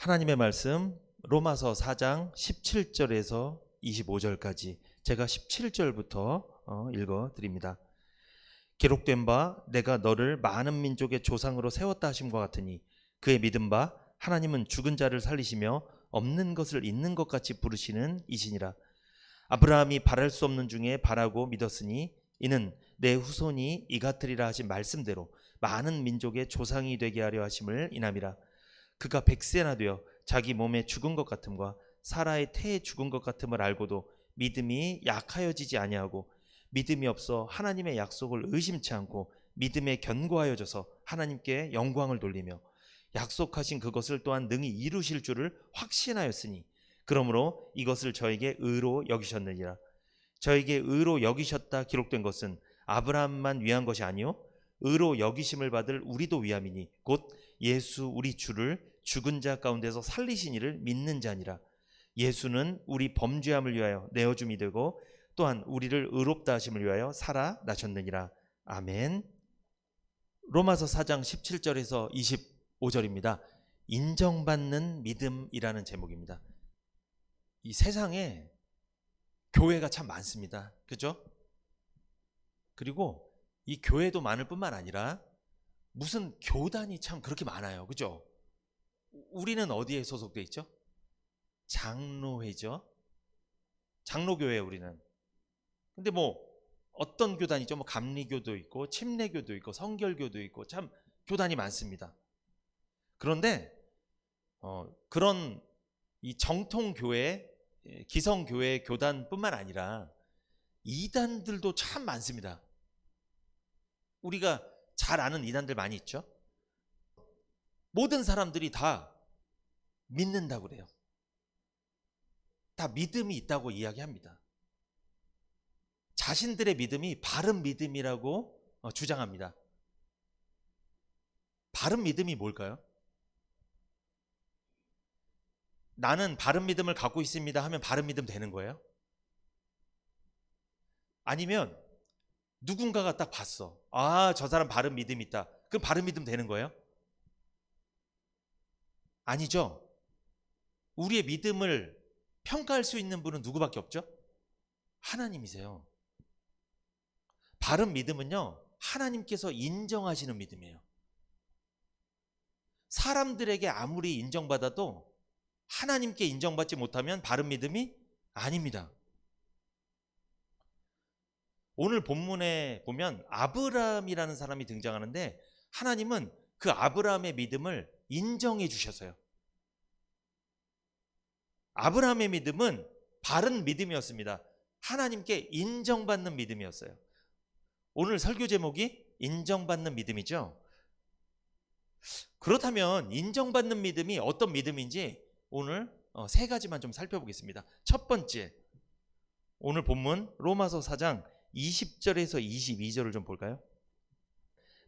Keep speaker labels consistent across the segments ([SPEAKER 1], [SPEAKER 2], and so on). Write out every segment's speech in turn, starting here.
[SPEAKER 1] 하나님의 말씀 로마서 4장 17절에서 25절까지 제가 17절부터 읽어드립니다. 기록된 바 내가 너를 많은 민족의 조상으로 세웠다 하심과 같으니 그의 믿은 바 하나님은 죽은 자를 살리시며 없는 것을 있는 것 같이 부르시는 이시니라. 아브라함이 바랄 수 없는 중에 바라고 믿었으니 이는 내 후손이 이 같으리라 하신 말씀대로 많은 민족의 조상이 되게 하려 하심을 인함이라. 그가 100세나 되어 자기 몸에 죽은 것 같음과 사라의 태에 죽은 것 같음을 알고도 믿음이 약하여지지 아니하고 믿음이 없어 하나님의 약속을 의심치 않고 믿음에 견고하여져서 하나님께 영광을 돌리며 약속하신 그것을 또한 능히 이루실 줄을 확신하였으니 그러므로 이것을 저에게 의로 여기셨느니라. 저에게 의로 여기셨다 기록된 것은 아브라함만 위한 것이 아니요 의로 여기심을 받을 우리도 위함이니 곧 예수 우리 주를 죽은 자 가운데서 살리신 이를 믿는 자니라. 예수는 우리 범죄함을 위하여 내어줌이 되고 또한 우리를 의롭다 하심을 위하여 살아나셨느니라. 아멘. 로마서 4장 17절에서 25절입니다. 인정받는 믿음이라는 제목입니다. 이 세상에 교회가 참 많습니다. 그죠? 그리고 이 교회도 많을 뿐만 아니라 무슨 교단이 참 그렇게 많아요. 그죠? 우리는 어디에 소속돼 있죠? 장로회죠. 장로교회 우리는. 근데 뭐 어떤 교단이죠? 뭐 감리교도 있고 침례교도 있고 성결교도 있고 참 교단이 많습니다. 그런데 그런 이 정통교회, 기성교회 교단뿐만 아니라 이단들도 참 많습니다. 우리가 잘 아는 이단들 많이 있죠. 모든 사람들이 다 믿는다고 그래요. 다 믿음이 있다고 이야기합니다. 자신들의 믿음이 바른 믿음이라고 주장합니다. 바른 믿음이 뭘까요? 나는 바른 믿음을 갖고 있습니다 하면 바른 믿음 되는 거예요? 아니면 누군가가 딱 봤어. 아, 저 사람 바른 믿음이 있다. 그럼 바른 믿음 되는 거예요? 아니죠. 우리의 믿음을 평가할 수 있는 분은 누구밖에 없죠? 하나님이세요. 바른 믿음은요, 하나님께서 인정하시는 믿음이에요. 사람들에게 아무리 인정받아도 하나님께 인정받지 못하면 바른 믿음이 아닙니다. 오늘 본문에 보면 아브라함이라는 사람이 등장하는데 하나님은 그 아브라함의 믿음을 인정해 주셨어요. 아브라함의 믿음은 바른 믿음이었습니다. 하나님께 인정받는 믿음이었어요. 오늘 설교 제목이 인정받는 믿음이죠. 그렇다면 인정받는 믿음이 어떤 믿음인지 오늘 세 가지만 좀 살펴보겠습니다. 첫 번째, 오늘 본문 로마서 4장 20절에서 22절을 좀 볼까요?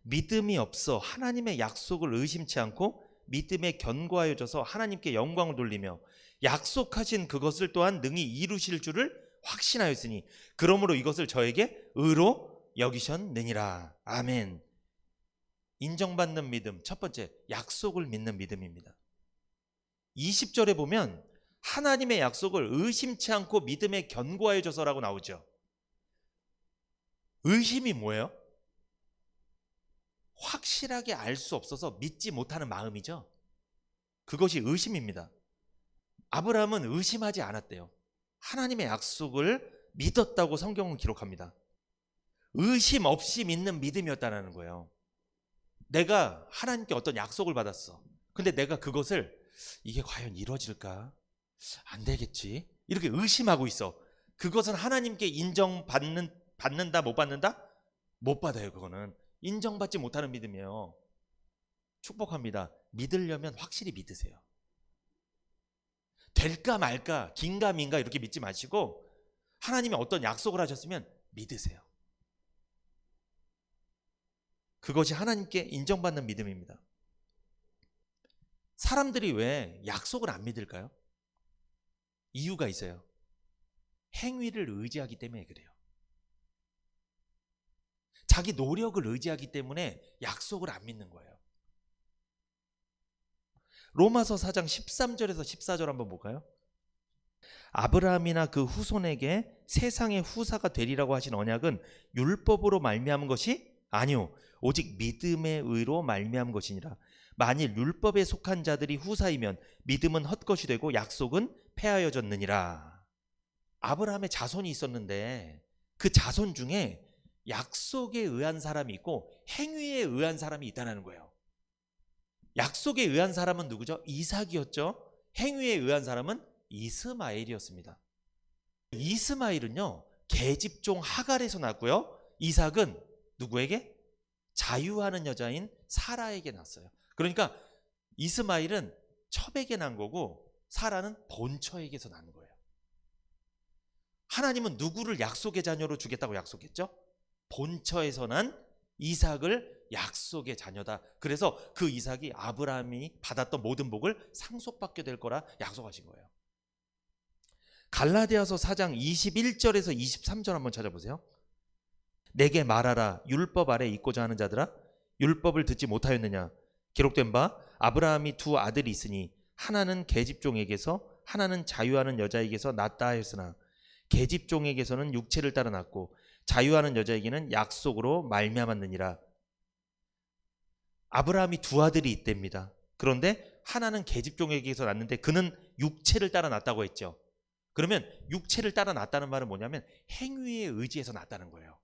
[SPEAKER 1] 믿음이 없어 하나님의 약속을 의심치 않고 믿음에 견고하여져서 하나님께 영광을 돌리며 약속하신 그것을 또한 능히 이루실 줄을 확신하였으니 그러므로 이것을 저에게 의로 여기셨느니라. 아멘. 인정받는 믿음, 첫 번째, 약속을 믿는 믿음입니다. 20절에 보면 하나님의 약속을 의심치 않고 믿음에 견고하여져서라고 나오죠. 의심이 뭐예요? 확실하게 알 수 없어서 믿지 못하는 마음이죠. 그것이 의심입니다. 아브라함은 의심하지 않았대요. 하나님의 약속을 믿었다고 성경은 기록합니다. 의심 없이 믿는 믿음이었다는 거예요. 내가 하나님께 어떤 약속을 받았어. 근데 내가 그것을 이게 과연 이루어질까? 안 되겠지? 이렇게 의심하고 있어. 그것은 하나님께 인정받는다 못 받는다? 못 받아요. 그거는 인정받지 못하는 믿음이에요. 축복합니다. 믿으려면 확실히 믿으세요. 될까 말까 긴가민가 이렇게 믿지 마시고 하나님이 어떤 약속을 하셨으면 믿으세요. 그것이 하나님께 인정받는 믿음입니다. 사람들이 왜 약속을 안 믿을까요? 이유가 있어요. 행위를 의지하기 때문에 그래요. 자기 노력을 의지하기 때문에 약속을 안 믿는 거예요. 로마서 4장 13절에서 14절 한번 볼까요? 아브라함이나 그 후손에게 세상의 후사가 되리라고 하신 언약은 율법으로 말미암은 것이 아니요 오직 믿음의 의로 말미암은 것이니라. 만일 율법에 속한 자들이 후사이면 믿음은 헛것이 되고 약속은 폐하여졌느니라. 아브라함의 자손이 있었는데 그 자손 중에 약속에 의한 사람이 있고 행위에 의한 사람이 있다는 거예요. 약속에 의한 사람은 누구죠? 이삭이었죠. 행위에 의한 사람은 이스마엘이었습니다. 이스마엘은요 계집종 하갈에서 났고요. 이삭은 누구에게? 자유하는 여자인 사라에게 났어요. 그러니까 이스마엘은 첩에게 난 거고 사라는 본처에게서 난 거예요. 하나님은 누구를 약속의 자녀로 주겠다고 약속했죠? 본처에서 난 이삭을 약속의 자녀다. 그래서 그 이삭이 아브라함이 받았던 모든 복을 상속받게 될 거라 약속하신 거예요. 갈라디아서 4장 21절에서 23절 한번 찾아보세요. 내게 말하라 율법 아래 있고자 하는 자들아 율법을 듣지 못하였느냐. 기록된 바 아브라함이 두 아들이 있으니 하나는 계집종에게서 하나는 자유하는 여자에게서 낳았다 하였으나 계집종에게서는 육체를 따라 낳고 자유하는 여자에게는 약속으로 말미암았느니라. 아브라함이 두 아들이 있답니다. 그런데 하나는 계집종에게서 낳았는데 그는 육체를 따라 낳았다고 했죠. 그러면 육체를 따라 낳았다는 말은 뭐냐면 행위에 의지해서 낳았다는 거예요.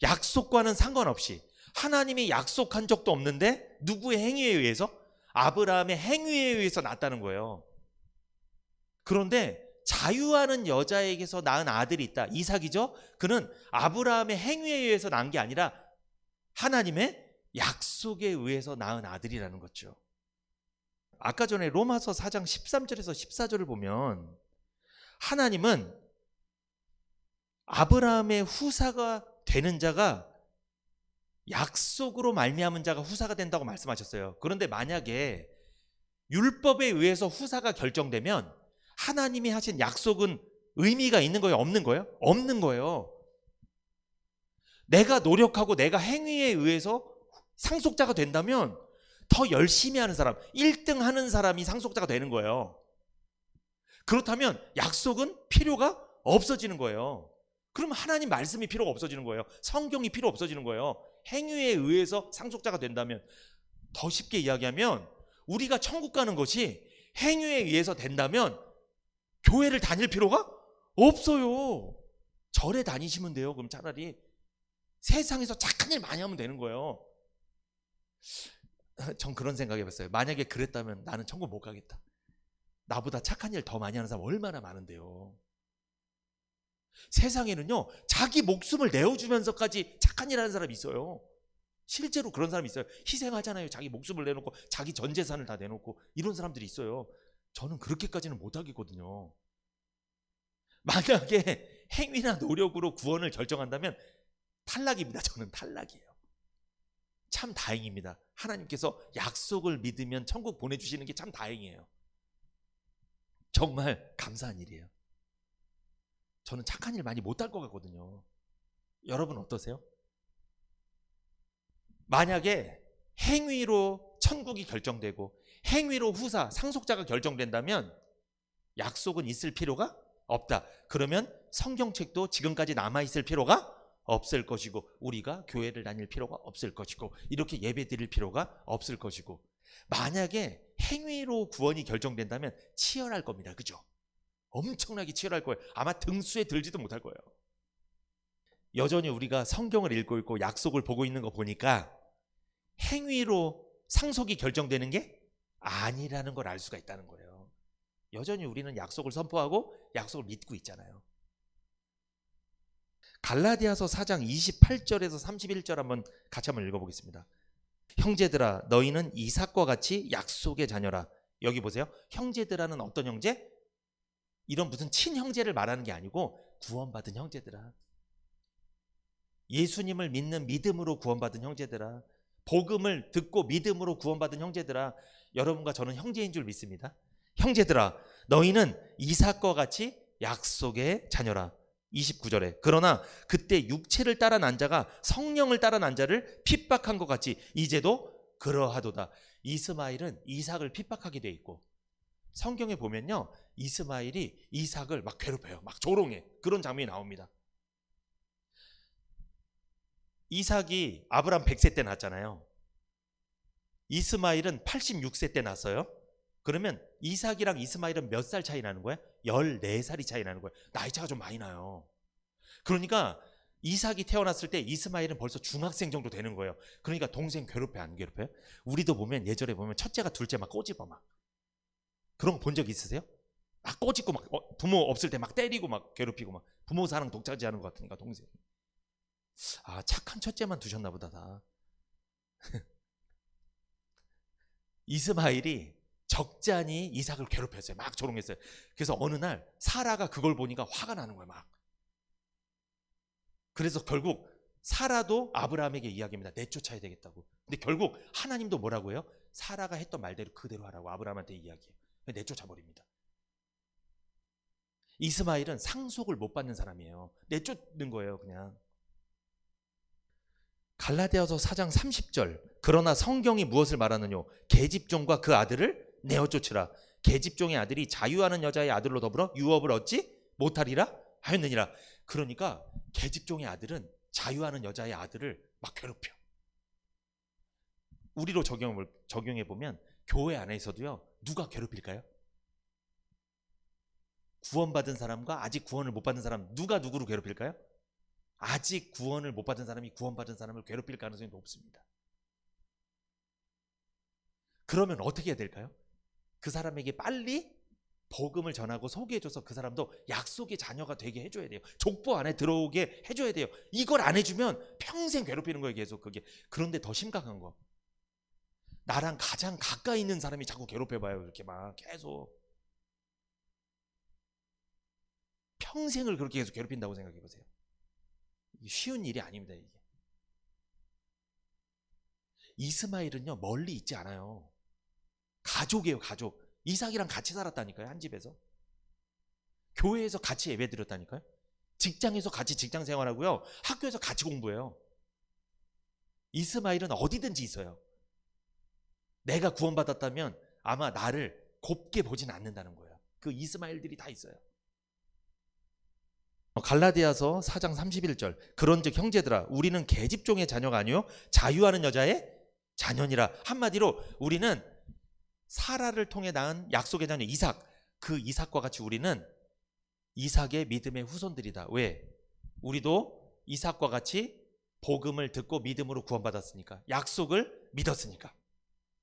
[SPEAKER 1] 약속과는 상관없이 하나님이 약속한 적도 없는데 누구의 행위에 의해서? 아브라함의 행위에 의해서 낳았다는 거예요. 그런데 자유하는 여자에게서 낳은 아들이 있다. 이삭이죠. 그는 아브라함의 행위에 의해서 낳은 게 아니라 하나님의 약속에 의해서 낳은 아들이라는 거죠. 아까 전에 로마서 4장 13절에서 14절을 보면 하나님은 아브라함의 후사가 되는 자가 약속으로 말미암은 자가 후사가 된다고 말씀하셨어요. 그런데 만약에 율법에 의해서 후사가 결정되면 하나님이 하신 약속은 의미가 있는 거예요? 없는 거예요? 없는 거예요. 내가 노력하고 내가 행위에 의해서 상속자가 된다면 더 열심히 하는 사람, 1등 하는 사람이 상속자가 되는 거예요. 그렇다면 약속은 필요가 없어지는 거예요. 그럼 하나님 말씀이 필요가 없어지는 거예요. 성경이 필요 없어지는 거예요. 행위에 의해서 상속자가 된다면, 더 쉽게 이야기하면 우리가 천국 가는 것이 행위에 의해서 된다면 교회를 다닐 필요가 없어요. 절에 다니시면 돼요. 그럼 차라리 세상에서 착한 일 많이 하면 되는 거예요. 전 그런 생각 해봤어요. 만약에 그랬다면 나는 천국 못 가겠다. 나보다 착한 일 더 많이 하는 사람 얼마나 많은데요. 세상에는요 자기 목숨을 내어주면서까지 착한 일 하는 사람이 있어요. 실제로 그런 사람이 있어요. 희생하잖아요. 자기 목숨을 내놓고 자기 전 재산을 다 내놓고 이런 사람들이 있어요. 저는 그렇게까지는 못하겠거든요. 만약에 행위나 노력으로 구원을 결정한다면 탈락입니다. 저는 탈락이에요. 참 다행입니다. 하나님께서 약속을 믿으면 천국 보내주시는 게 참 다행이에요. 정말 감사한 일이에요. 저는 착한 일 많이 못할 것 같거든요. 여러분 어떠세요? 만약에 행위로 천국이 결정되고 행위로 후사, 상속자가 결정된다면 약속은 있을 필요가 없다. 그러면 성경책도 지금까지 남아있을 필요가 없을 것이고 우리가 교회를 다닐 필요가 없을 것이고 이렇게 예배 드릴 필요가 없을 것이고 만약에 행위로 구원이 결정된다면 치열할 겁니다. 그죠? 엄청나게 치열할 거예요. 아마 등수에 들지도 못할 거예요. 여전히 우리가 성경을 읽고 있고 약속을 보고 있는 거 보니까 행위로 상속이 결정되는 게 아니라는 걸 알 수가 있다는 거예요. 여전히 우리는 약속을 선포하고 약속을 믿고 있잖아요. 갈라디아서 4장 28절에서 31절 같이 한번 읽어보겠습니다. 형제들아 너희는 이삭과 같이 약속의 자녀라. 여기 보세요. 형제들아는 어떤 형제? 이런 무슨 친형제를 말하는 게 아니고 구원받은 형제들아. 예수님을 믿는 믿음으로 구원받은 형제들아. 복음을 듣고 믿음으로 구원받은 형제들아. 여러분과 저는 형제인 줄 믿습니다. 형제들아 너희는 이삭과 같이 약속의 자녀라. 29절에 그러나 그때 육체를 따라 난 자가 성령을 따라 난 자를 핍박한 것 같이 이제도 그러하도다. 이스마엘은 이삭을 핍박하게 돼 있고, 성경에 보면요, 이스마엘이 이삭을 막 괴롭혀요. 막 조롱해. 그런 장면이 나옵니다. 이삭이 아브람 100세 때 낳았잖아요. 이스마엘은 86세 때 낳았어요. 그러면 이삭이랑 이스마엘은 몇 살 차이 나는 거예요? 14살이 차이 나는 거예요. 나이 차가 좀 많이 나요. 그러니까 이삭이 태어났을 때 이스마엘은 벌써 중학생 정도 되는 거예요. 그러니까 동생 괴롭혀, 안 괴롭혀요? 우리도 보면, 예전에 보면 첫째가 둘째 막 꼬집어 막. 그런 거 본 적 있으세요? 막 꼬집고 막 부모 없을 때 막 때리고 막 괴롭히고 막 부모 사랑 독차지하는 것 같으니까 동생. 아, 착한 첫째만 두셨나 보다 다. 이스마엘이 적잖이 이삭을 괴롭혔어요. 막 조롱했어요. 그래서 어느 날 사라가 그걸 보니까 화가 나는 거예요. 막. 그래서 결국 사라도 아브라함에게 이야기합니다. 내쫓아야 되겠다고. 근데 결국 하나님도 뭐라고 해요? 사라가 했던 말대로 그대로 하라고 아브라함한테 이야기해요. 내쫓아 버립니다. 이스마엘은 상속을 못 받는 사람이에요. 내쫓는 거예요, 그냥. 갈라디아서 4장 30절. 그러나 성경이 무엇을 말하느냐? 계집종과 그 아들을 내어 쫓으라. 계집종의 아들이 자유하는 여자의 아들로 더불어 유업을 얻지 못하리라 하였느니라. 그러니까 계집종의 아들은 자유하는 여자의 아들을 막 괴롭혀. 우리로 적용해 보면 교회 안에서도요, 누가 괴롭힐까요? 구원받은 사람과 아직 구원을 못 받은 사람, 누가 누구를 괴롭힐까요? 아직 구원을 못 받은 사람이 구원받은 사람을 괴롭힐 가능성이 높습니다. 그러면 어떻게 해야 될까요? 그 사람에게 빨리 복음을 전하고 소개해줘서 그 사람도 약속의 자녀가 되게 해줘야 돼요. 족보 안에 들어오게 해줘야 돼요. 이걸 안 해주면 평생 괴롭히는 거예요, 계속 그게. 그런데 더 심각한 거, 나랑 가장 가까이 있는 사람이 자꾸 괴롭혀봐요. 이렇게 막 계속 평생을 그렇게 계속 괴롭힌다고 생각해보세요. 쉬운 일이 아닙니다. 이게. 이스마엘은요, 멀리 있지 않아요. 가족이에요, 가족. 이삭이랑 같이 살았다니까요, 한 집에서. 교회에서 같이 예배 드렸다니까요. 직장에서 같이 직장 생활하고요, 학교에서 같이 공부해요. 이스마엘은 어디든지 있어요. 내가 구원받았다면 아마 나를 곱게 보진 않는다는 거예요. 그 이스마엘들이 다 있어요. 갈라디아서 4장 31절. 그런즉 형제들아, 우리는 계집종의 자녀가 아니요 자유하는 여자의 자녀니라. 한마디로 우리는 사라를 통해 낳은 약속의 자녀 이삭, 그 이삭과 같이 우리는 이삭의 믿음의 후손들이다. 왜? 우리도 이삭과 같이 복음을 듣고 믿음으로 구원받았으니까, 약속을 믿었으니까.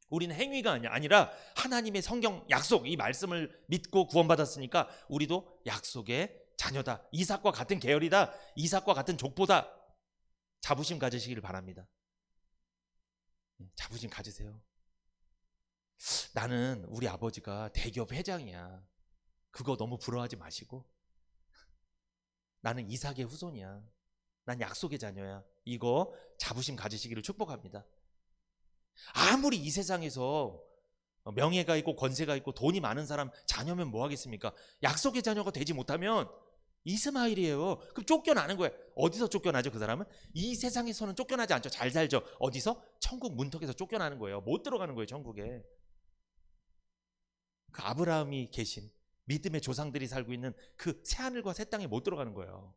[SPEAKER 1] 우리는 행위가 아니라 하나님의 성경 약속, 이 말씀을 믿고 구원받았으니까 우리도 약속의 자녀다. 이삭과 같은 계열이다. 이삭과 같은 족보다. 자부심 가지시기를 바랍니다. 자부심 가지세요. 나는 우리 아버지가 대기업 회장이야. 그거 너무 부러워하지 마시고, 나는 이삭의 후손이야. 난 약속의 자녀야. 이거 자부심 가지시기를 축복합니다. 아무리 이 세상에서 명예가 있고 권세가 있고 돈이 많은 사람 자녀면 뭐 하겠습니까? 약속의 자녀가 되지 못하면 이스마엘이에요. 그럼 쫓겨나는 거예요. 어디서 쫓겨나죠, 그 사람은? 이 세상에서는 쫓겨나지 않죠. 잘 살죠. 어디서? 천국 문턱에서 쫓겨나는 거예요. 못 들어가는 거예요, 천국에. 그 아브라함이 계신 믿음의 조상들이 살고 있는 그 새하늘과 새 땅에 못 들어가는 거예요.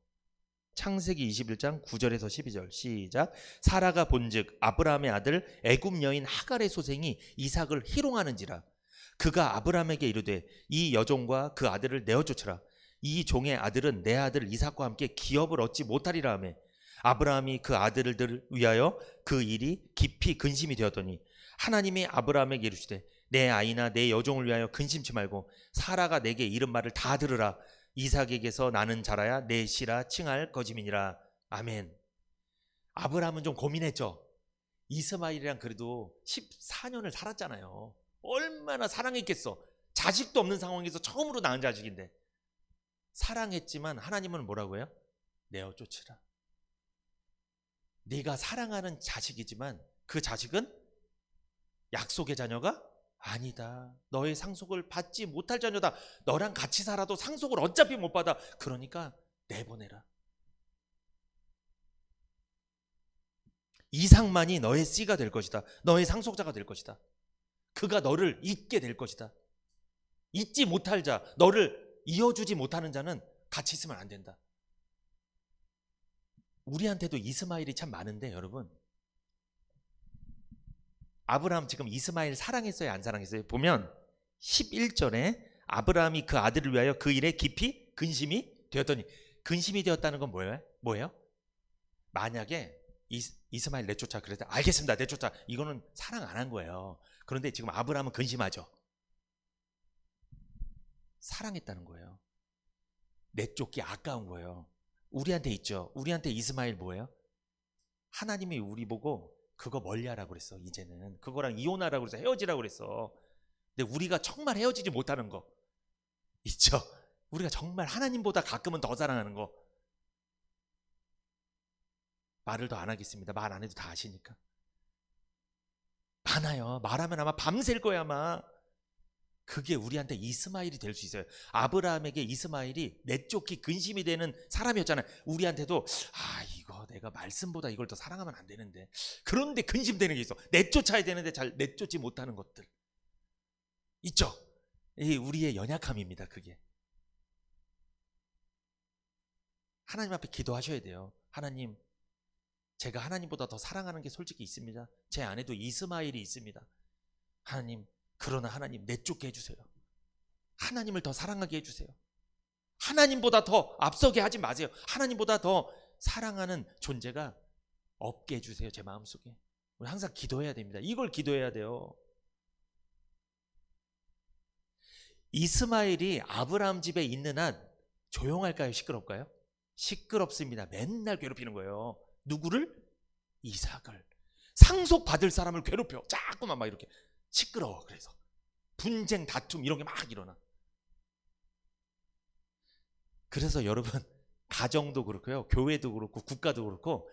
[SPEAKER 1] 창세기 21장 9절에서 12절 시작. 사라가 본즉 아브라함의 아들 애굽 여인 하갈의 소생이 이삭을 희롱하는지라. 그가 아브라함에게 이르되 이 여종과 그 아들을 내어 쫓으라. 이 종의 아들은 내 아들 이삭과 함께 기업을 얻지 못하리라 하매, 아브라함이 그 아들을 위하여 그 일이 깊이 근심이 되었더니 하나님이 아브라함에게 이르시되 내 아이나 내 여종을 위하여 근심치 말고 사라가 내게 이른 말을 다 들으라. 이삭에게서 나는 자라야 내 씨라 칭할 거짐이니라. 아멘. 아브라함은 좀 고민했죠. 이스마엘이랑 그래도 14년을 살았잖아요. 얼마나 사랑했겠어. 자식도 없는 상황에서 처음으로 낳은 자식인데. 사랑했지만 하나님은 뭐라고 해요? 내어 쫓으라. 네가 사랑하는 자식이지만 그 자식은 약속의 자녀가 아니다. 너의 상속을 받지 못할 자녀다. 너랑 같이 살아도 상속을 어차피 못 받아. 그러니까 내보내라. 이삭만이 너의 씨가 될 것이다. 너의 상속자가 될 것이다. 그가 너를 잊게 될 것이다. 잊지 못할 자, 너를 이어주지 못하는 자는 같이 있으면 안 된다. 우리한테도 이스마엘이 참 많은데 여러분, 아브라함 지금 이스마엘 사랑했어요, 안 사랑했어요? 보면 11절에 아브라함이 그 아들을 위하여 그 일에 깊이 근심이 되었더니, 근심이 되었다는 건 뭐예요? 만약에 이스마엘 내쫓아 그랬다, 알겠습니다, 내쫓아, 이거는 사랑 안 한 거예요. 그런데 지금 아브라함은 근심하죠. 사랑했다는 거예요. 내쫓기 아까운 거예요. 우리한테 있죠. 우리한테 이스마엘 뭐예요? 하나님이 우리 보고 그거 멀리하라고 그랬어. 이제는 그거랑 이혼하라고 그래서 헤어지라고 그랬어. 근데 우리가 정말 헤어지지 못하는 거 있죠. 우리가 정말 하나님보다 가끔은 더 사랑하는 거, 말을 더 안 하겠습니다. 말 안 해도 다 아시니까. 많아요. 말하면 아마 밤샐 거야 아마. 그게 우리한테 이스마엘이 될 수 있어요. 아브라함에게 이스마엘이 내쫓기 근심이 되는 사람이었잖아요. 우리한테도 이거 내가 말씀보다 이걸 더 사랑하면 안 되는데, 그런데 근심되는 게 있어. 내쫓아야 되는데 잘 내쫓지 못하는 것들 있죠. 이 우리의 연약함입니다. 그게 하나님 앞에 기도하셔야 돼요. 하나님, 제가 하나님보다 더 사랑하는 게 솔직히 있습니다. 제 안에도 이스마엘이 있습니다. 하나님, 그러나 하나님 내쫓게 해주세요. 하나님을 더 사랑하게 해주세요. 하나님보다 더 앞서게 하지 마세요. 하나님보다 더 사랑하는 존재가 없게 해주세요. 제 마음속에. 우리 항상 기도해야 됩니다. 이걸 기도해야 돼요. 이스마엘이 아브라함 집에 있는 한 조용할까요? 시끄럽까요? 시끄럽습니다. 맨날 괴롭히는 거예요. 누구를? 이삭을. 상속받을 사람을 괴롭혀. 자꾸만 막 이렇게. 시끄러워. 그래서 분쟁, 다툼 이런 게 막 일어나. 그래서 여러분, 가정도 그렇고요, 교회도 그렇고 국가도 그렇고,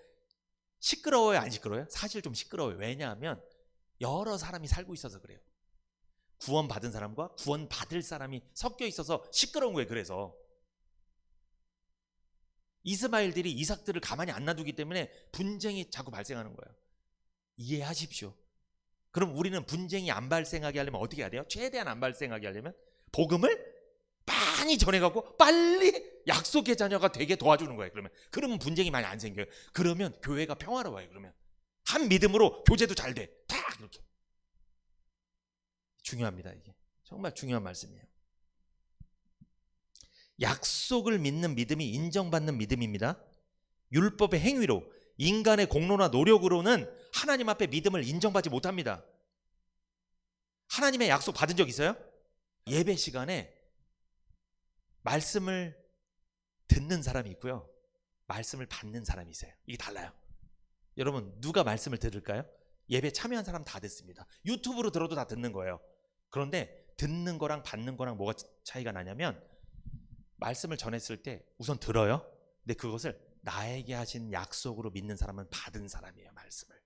[SPEAKER 1] 시끄러워요, 안 시끄러워요? 사실 좀 시끄러워요. 왜냐하면 여러 사람이 살고 있어서 그래요. 구원받은 사람과 구원받을 사람이 섞여 있어서 시끄러운 거예요. 그래서 이스마엘들이 이삭들을 가만히 안 놔두기 때문에 분쟁이 자꾸 발생하는 거예요. 이해하십시오. 그럼 우리는 분쟁이 안 발생하게 하려면 어떻게 해야 돼요? 최대한 안 발생하게 하려면 복음을 많이 전해가고 빨리 약속의 자녀가 되게 도와주는 거예요. 그러면 분쟁이 많이 안 생겨요. 그러면 교회가 평화로워요. 그러면 한 믿음으로 교제도 잘 돼. 딱 이렇게. 중요합니다. 이게 정말 중요한 말씀이에요. 약속을 믿는 믿음이 인정받는 믿음입니다. 율법의 행위로, 인간의 공로나 노력으로는 하나님 앞에 믿음을 인정받지 못합니다. 하나님의 약속 받은 적 있어요? 예배 시간에 말씀을 듣는 사람이 있고요, 말씀을 받는 사람이 있어요. 이게 달라요. 여러분, 누가 말씀을 들을까요? 예배 참여한 사람 다 듣습니다. 유튜브로 들어도 다 듣는 거예요. 그런데 듣는 거랑 받는 거랑 뭐가 차이가 나냐면, 말씀을 전했을 때 우선 들어요. 근데 그것을 나에게 하신 약속으로 믿는 사람은 받은 사람이에요. 말씀을.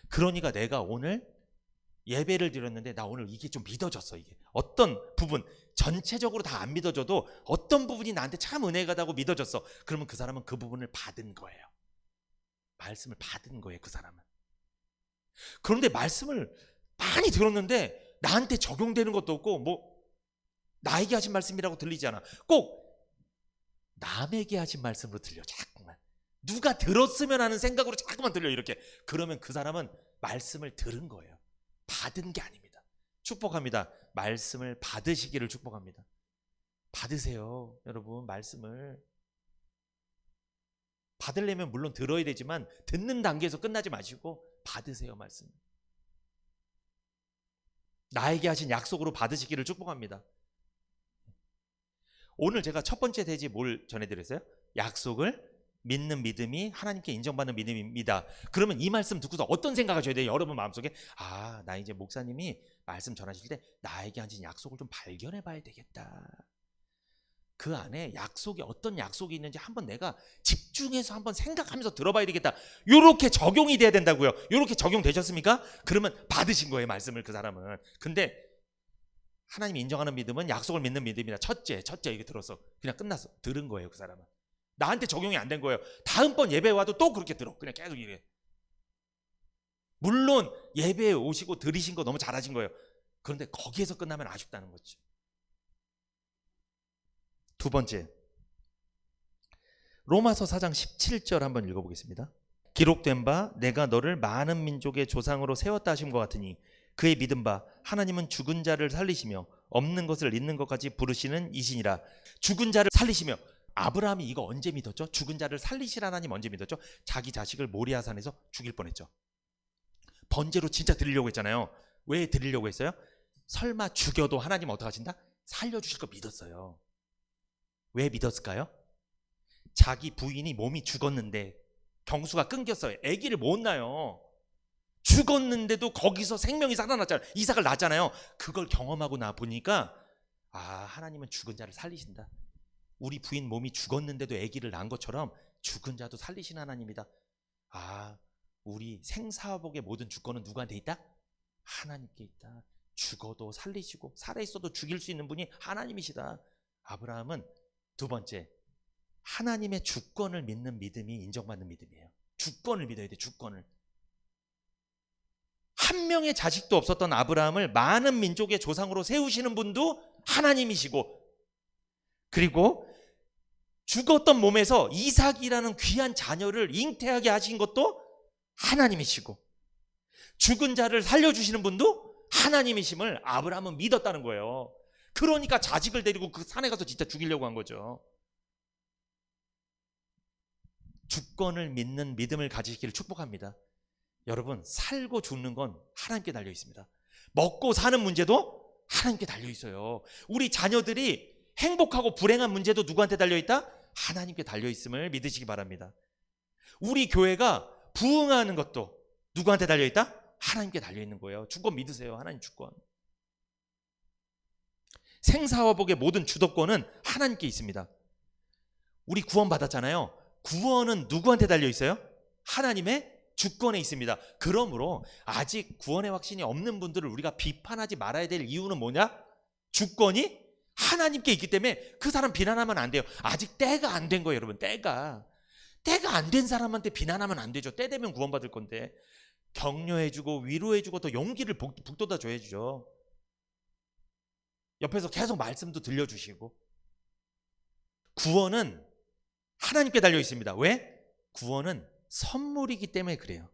[SPEAKER 1] 그러니까 내가 오늘 예배를 드렸는데 나 오늘 이게 좀 믿어졌어. 이게 어떤 부분, 전체적으로 다 안 믿어져도 어떤 부분이 나한테 참 은혜가 가다고 믿어졌어. 그러면 그 사람은 그 부분을 받은 거예요. 말씀을 받은 거예요, 그 사람은. 그런데 말씀을 많이 들었는데 나한테 적용되는 것도 없고, 뭐 나에게 하신 말씀이라고 들리지 않아. 꼭 남에게 하신 말씀으로 들려. 자꾸만 누가 들었으면 하는 생각으로 자꾸만 들려. 이렇게. 그러면 그 사람은 말씀을 들은 거예요. 받은 게 아닙니다. 축복합니다. 말씀을 받으시기를 축복합니다. 받으세요, 여러분. 말씀을 받으려면 물론 들어야 되지만 듣는 단계에서 끝나지 마시고 받으세요. 말씀. 나에게 하신 약속으로 받으시기를 축복합니다. 오늘 제가 첫 번째 대지 뭘 전해드렸어요? 약속을 믿는 믿음이 하나님께 인정받는 믿음입니다. 그러면 이 말씀 듣고서 어떤 생각하셔야 돼요? 여러분 마음속에, 나 이제 목사님이 말씀 전하실 때 나에게 하신 약속을 좀 발견해 봐야 되겠다. 그 안에 약속이 어떤 약속이 있는지 한번 내가 집중해서 한번 생각하면서 들어봐야 되겠다. 요렇게 적용이 돼야 된다고요. 요렇게 적용되셨습니까? 그러면 받으신 거예요, 말씀을, 그 사람은. 근데 하나님이 인정하는 믿음은 약속을 믿는 믿음이다. 첫째 이게 들어서 그냥 끝났어. 들은 거예요, 그 사람은. 나한테 적용이 안 된 거예요. 다음번 예배 와도 또 그렇게 들어. 그냥 계속 이래. 물론 예배에 오시고 들으신 거 너무 잘하신 거예요. 그런데 거기에서 끝나면 아쉽다는 거죠. 두 번째, 로마서 4장 17절 한번 읽어보겠습니다. 기록된 바 내가 너를 많은 민족의 조상으로 세웠다 하신 것 같으니 그의 믿은 바 하나님은 죽은 자를 살리시며 없는 것을 있는 것까지 부르시는 이신이라. 죽은 자를 살리시며, 아브라함이 이거 언제 믿었죠? 죽은 자를 살리실 하나님 언제 믿었죠? 자기 자식을 모리아산에서 죽일 뻔했죠. 번제로 진짜 드리려고 했잖아요. 왜 드리려고 했어요? 설마 죽여도 하나님 어떡하신다? 살려주실 거 믿었어요. 왜 믿었을까요? 자기 부인이 몸이 죽었는데 경수가 끊겼어요. 아기를 못 낳아요. 죽었는데도 거기서 생명이 살아났잖아요. 이삭을 낳았잖아요. 그걸 경험하고 나 보니까 하나님은 죽은 자를 살리신다. 우리 부인 몸이 죽었는데도 아기를 낳은 것처럼 죽은 자도 살리신 하나님이다. 우리 생사복의 모든 주권은 누구한테 있다? 하나님께 있다. 죽어도 살리시고 살아있어도 죽일 수 있는 분이 하나님이시다. 아브라함은 두 번째, 하나님의 주권을 믿는 믿음이 인정받는 믿음이에요. 주권을 믿어야 돼. 주권을. 한 명의 자식도 없었던 아브라함을 많은 민족의 조상으로 세우시는 분도 하나님이시고, 그리고 죽었던 몸에서 이삭이라는 귀한 자녀를 잉태하게 하신 것도 하나님이시고, 죽은 자를 살려주시는 분도 하나님이심을 아브라함은 믿었다는 거예요. 그러니까 자식을 데리고 그 산에 가서 진짜 죽이려고 한 거죠. 주권을 믿는 믿음을 가지시기를 축복합니다. 여러분, 살고 죽는 건 하나님께 달려 있습니다. 먹고 사는 문제도 하나님께 달려 있어요. 우리 자녀들이 행복하고 불행한 문제도 누구한테 달려 있다? 하나님께 달려 있음을 믿으시기 바랍니다. 우리 교회가 부흥하는 것도 누구한테 달려 있다? 하나님께 달려 있는 거예요. 주권 믿으세요. 하나님 주권. 생사와 복의 모든 주도권은 하나님께 있습니다. 우리 구원 받았잖아요. 구원은 누구한테 달려 있어요? 하나님의 주권에 있습니다. 그러므로 아직 구원의 확신이 없는 분들을 우리가 비판하지 말아야 될 이유는 뭐냐? 주권이 하나님께 있기 때문에 그 사람 비난하면 안 돼요. 아직 때가 안 된 거예요, 여러분. 때가 안 된 사람한테 비난하면 안 되죠. 때 되면 구원받을 건데. 격려해주고 위로해주고 더 용기를 북돋아 줘야죠. 옆에서 계속 말씀도 들려주시고. 구원은 하나님께 달려 있습니다. 왜? 구원은 선물이기 때문에 그래요.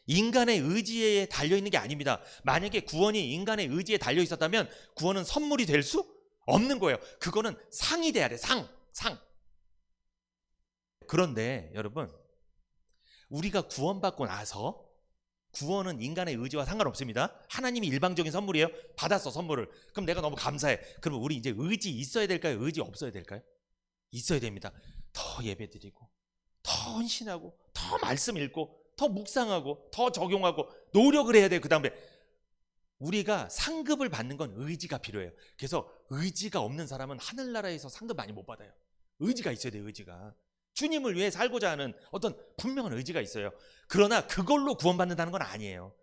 [SPEAKER 1] 인간의 의지에 달려 있는 게 아닙니다. 만약에 구원이 인간의 의지에 달려 있었다면 구원은 선물이 될 수 없는 거예요. 그거는 상이 돼야 돼. 상. 그런데 여러분, 우리가 구원받고 나서, 구원은 인간의 의지와 상관없습니다. 하나님이 일방적인 선물이에요. 받았어, 선물을. 그럼 내가 너무 감사해. 그럼 우리 이제 의지 있어야 될까요? 의지 없어야 될까요? 있어야 됩니다. 더 예배드리고, 더 헌신하고, 더 말씀 읽고, 더 묵상하고, 더 적용하고, 노력을 해야 돼요. 그 다음에 우리가 상급을 받는 건 의지가 필요해요. 그래서 의지가 없는 사람은 하늘나라에서 상급 많이 못 받아요. 의지가 있어야 돼요. 의지가. 주님을 위해 살고자 하는 어떤 분명한 의지가 있어요. 그러나 그걸로 구원받는다는 건 아니에요.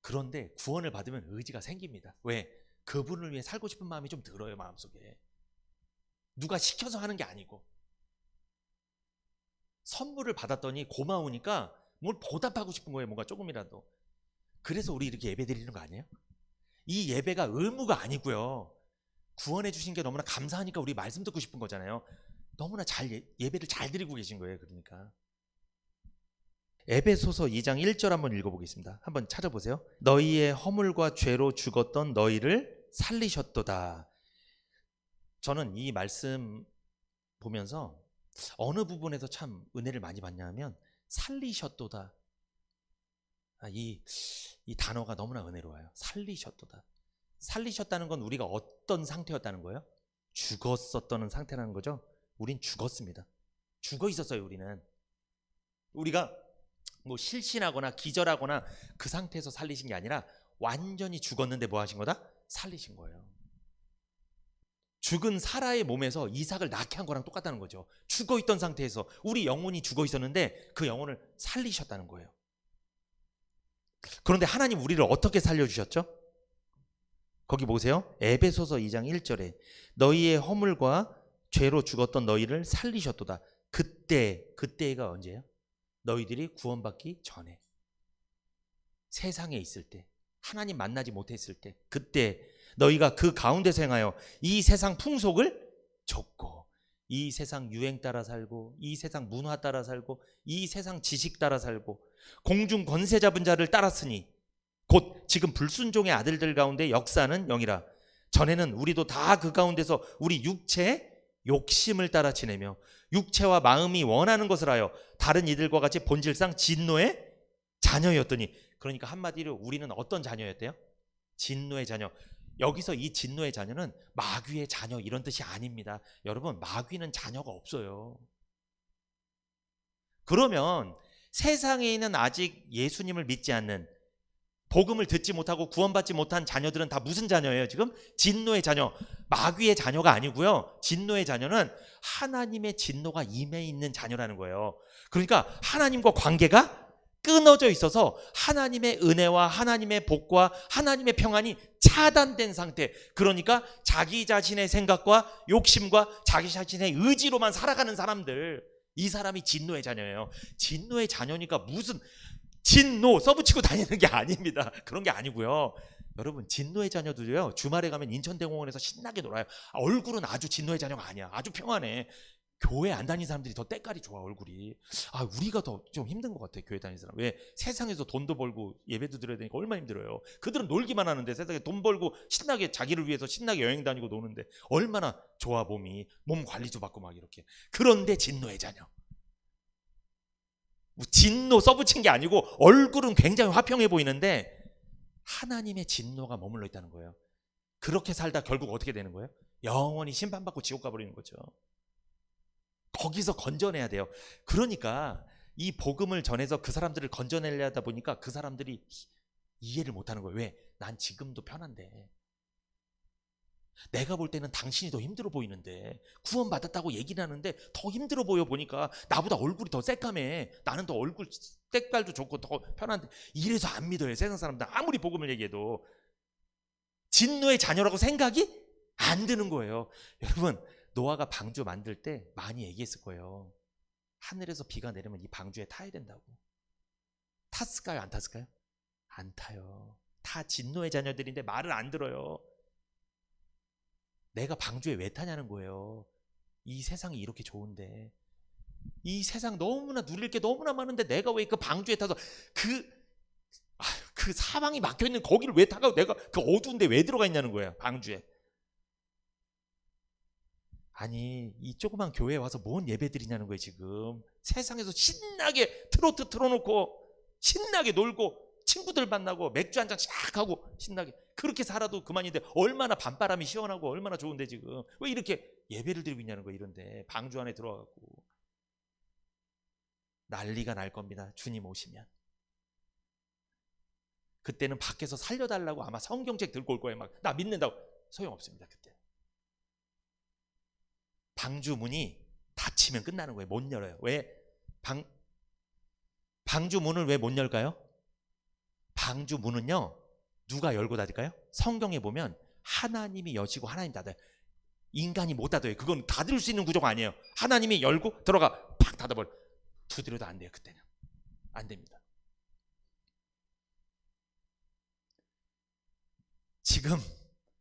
[SPEAKER 1] 그런데 구원을 받으면 의지가 생깁니다. 왜? 그분을 위해 살고 싶은 마음이 좀 들어요. 마음속에. 누가 시켜서 하는 게 아니고. 선물을 받았더니 고마우니까 뭘 보답하고 싶은 거예요. 뭔가 조금이라도. 그래서 우리 이렇게 예배 드리는 거 아니에요? 이 예배가 의무가 아니고요. 구원해 주신 게 너무나 감사하니까 우리 말씀 듣고 싶은 거잖아요. 너무나 예배를 잘 드리고 계신 거예요. 그러니까. 에베소서 2장 1절 한번 읽어보겠습니다. 한번 찾아보세요. 너희의 허물과 죄로 죽었던 너희를 살리셨도다. 저는 이 말씀 보면서 어느 부분에서 참 은혜를 많이 받냐 하면 살리셨도다. 이 단어가 너무나 은혜로워요. 살리셨도다. 살리셨다는 건 우리가 어떤 상태였다는 거예요? 죽었었다는 상태라는 거죠. 우린 죽었습니다. 죽어 있었어요. 우리가 뭐 실신하거나 기절하거나 그 상태에서 살리신 게 아니라 완전히 죽었는데 뭐 하신 거다? 살리신 거예요. 죽은 사라의 몸에서 이삭을 낳게 한 거랑 똑같다는 거죠. 죽어 있던 상태에서 우리 영혼이 죽어 있었는데 그 영혼을 살리셨다는 거예요. 그런데 하나님 우리를 어떻게 살려주셨죠? 거기 보세요. 에베소서 2장 1절에 너희의 허물과 죄로 죽었던 너희를 살리셨도다. 그때가 언제예요? 너희들이 구원받기 전에. 세상에 있을 때, 하나님 만나지 못했을 때, 그때 너희가 그 가운데서 행하여 이 세상 풍속을 좇고 이 세상 유행 따라 살고 이 세상 문화 따라 살고 이 세상 지식 따라 살고 공중 권세 잡은 자를 따랐으니 곧 지금 불순종의 아들들 가운데 역사는 영이라. 전에는 우리도 다 그 가운데서 우리 육체의 욕심을 따라 지내며 육체와 마음이 원하는 것을 하여 다른 이들과 같이 본질상 진노의 자녀였더니. 그러니까 한마디로 우리는 어떤 자녀였대요? 진노의 자녀. 여기서 이 진노의 자녀는 마귀의 자녀 이런 뜻이 아닙니다. 여러분, 마귀는 자녀가 없어요. 그러면 세상에 있는 아직 예수님을 믿지 않는, 복음을 듣지 못하고 구원받지 못한 자녀들은 다 무슨 자녀예요? 지금 진노의 자녀. 마귀의 자녀가 아니고요. 진노의 자녀는 하나님의 진노가 임해 있는 자녀라는 거예요. 그러니까 하나님과 관계가 끊어져 있어서 하나님의 은혜와 하나님의 복과 하나님의 평안이 차단된 상태. 그러니까 자기 자신의 생각과 욕심과 자기 자신의 의지로만 살아가는 사람들, 이 사람이 진노의 자녀예요. 진노의 자녀니까 무슨 진노 써붙이고 다니는 게 아닙니다. 그런 게 아니고요. 여러분, 진노의 자녀들이요, 주말에 가면 인천대공원에서 신나게 놀아요. 얼굴은 아주 진노의 자녀가 아니야. 아주 평안해. 교회 안 다니는 사람들이 더 때깔이 좋아, 얼굴이. 우리가 더 좀 힘든 것 같아, 교회 다니는 사람. 왜? 세상에서 돈도 벌고 예배도 드려야 되니까 얼마나 힘들어요. 그들은 놀기만 하는데, 세상에 돈 벌고 신나게 자기를 위해서 신나게 여행 다니고 노는데 얼마나 좋아, 몸이. 몸 관리도 받고 막 이렇게. 그런데 진노의 자녀. 진노 써붙인 게 아니고 얼굴은 굉장히 화평해 보이는데 하나님의 진노가 머물러 있다는 거예요. 그렇게 살다 결국 어떻게 되는 거예요? 영원히 심판받고 지옥 가버리는 거죠. 거기서 건져내야 돼요. 그러니까 이 복음을 전해서 그 사람들을 건져내려 하다 보니까 그 사람들이 이해를 못하는 거예요. 왜? 난 지금도 편한데, 내가 볼 때는 당신이 더 힘들어 보이는데, 구원받았다고 얘기를 하는데 더 힘들어 보여 보니까 나보다 얼굴이 더 새까매. 나는 더 얼굴 색깔도 좋고 더 편한데. 이래서 안 믿어요, 세상 사람들. 아무리 복음을 얘기해도 진노의 자녀라고 생각이 안 드는 거예요. 여러분, 노아가 방주 만들 때 많이 얘기했을 거예요. 하늘에서 비가 내리면 이 방주에 타야 된다고. 탔을까요? 안 탔을까요? 안 타요. 다 진노의 자녀들인데 말을 안 들어요. 내가 방주에 왜 타냐는 거예요. 이 세상이 이렇게 좋은데, 이 세상 너무나 누릴 게 너무나 많은데 내가 왜 그 방주에 타서 그 사방이 막혀있는 거기를 왜 타고 내가 그 어두운데 왜 들어가 있냐는 거예요, 방주에. 아니, 이 조그만 교회에 와서 뭔 예배 드리냐는 거예요. 지금 세상에서 신나게 트로트 틀어놓고 신나게 놀고 친구들 만나고 맥주 한잔 쫙 하고 신나게 그렇게 살아도 그만인데 얼마나 밤바람이 시원하고 얼마나 좋은데 지금 왜 이렇게 예배를 드리고 있냐는 거예요. 이런데 방주 안에 들어가고 난리가 날 겁니다. 주님 오시면. 그때는 밖에서 살려달라고 아마 성경책 들고 올 거예요. 막 나 믿는다고. 소용없습니다. 그때 방주 문이 닫히면 끝나는 거예요. 못 열어요. 왜? 방주 문을 왜 못 열까요? 방주 문은요, 누가 열고 닫을까요? 성경에 보면 하나님이 여시고 하나님 닫아요. 인간이 못 닫아요. 그건 닫을 수 있는 구조가 아니에요. 하나님이 열고 들어가 팍 닫아버려. 두드려도 안 돼요. 그때는 안 됩니다. 지금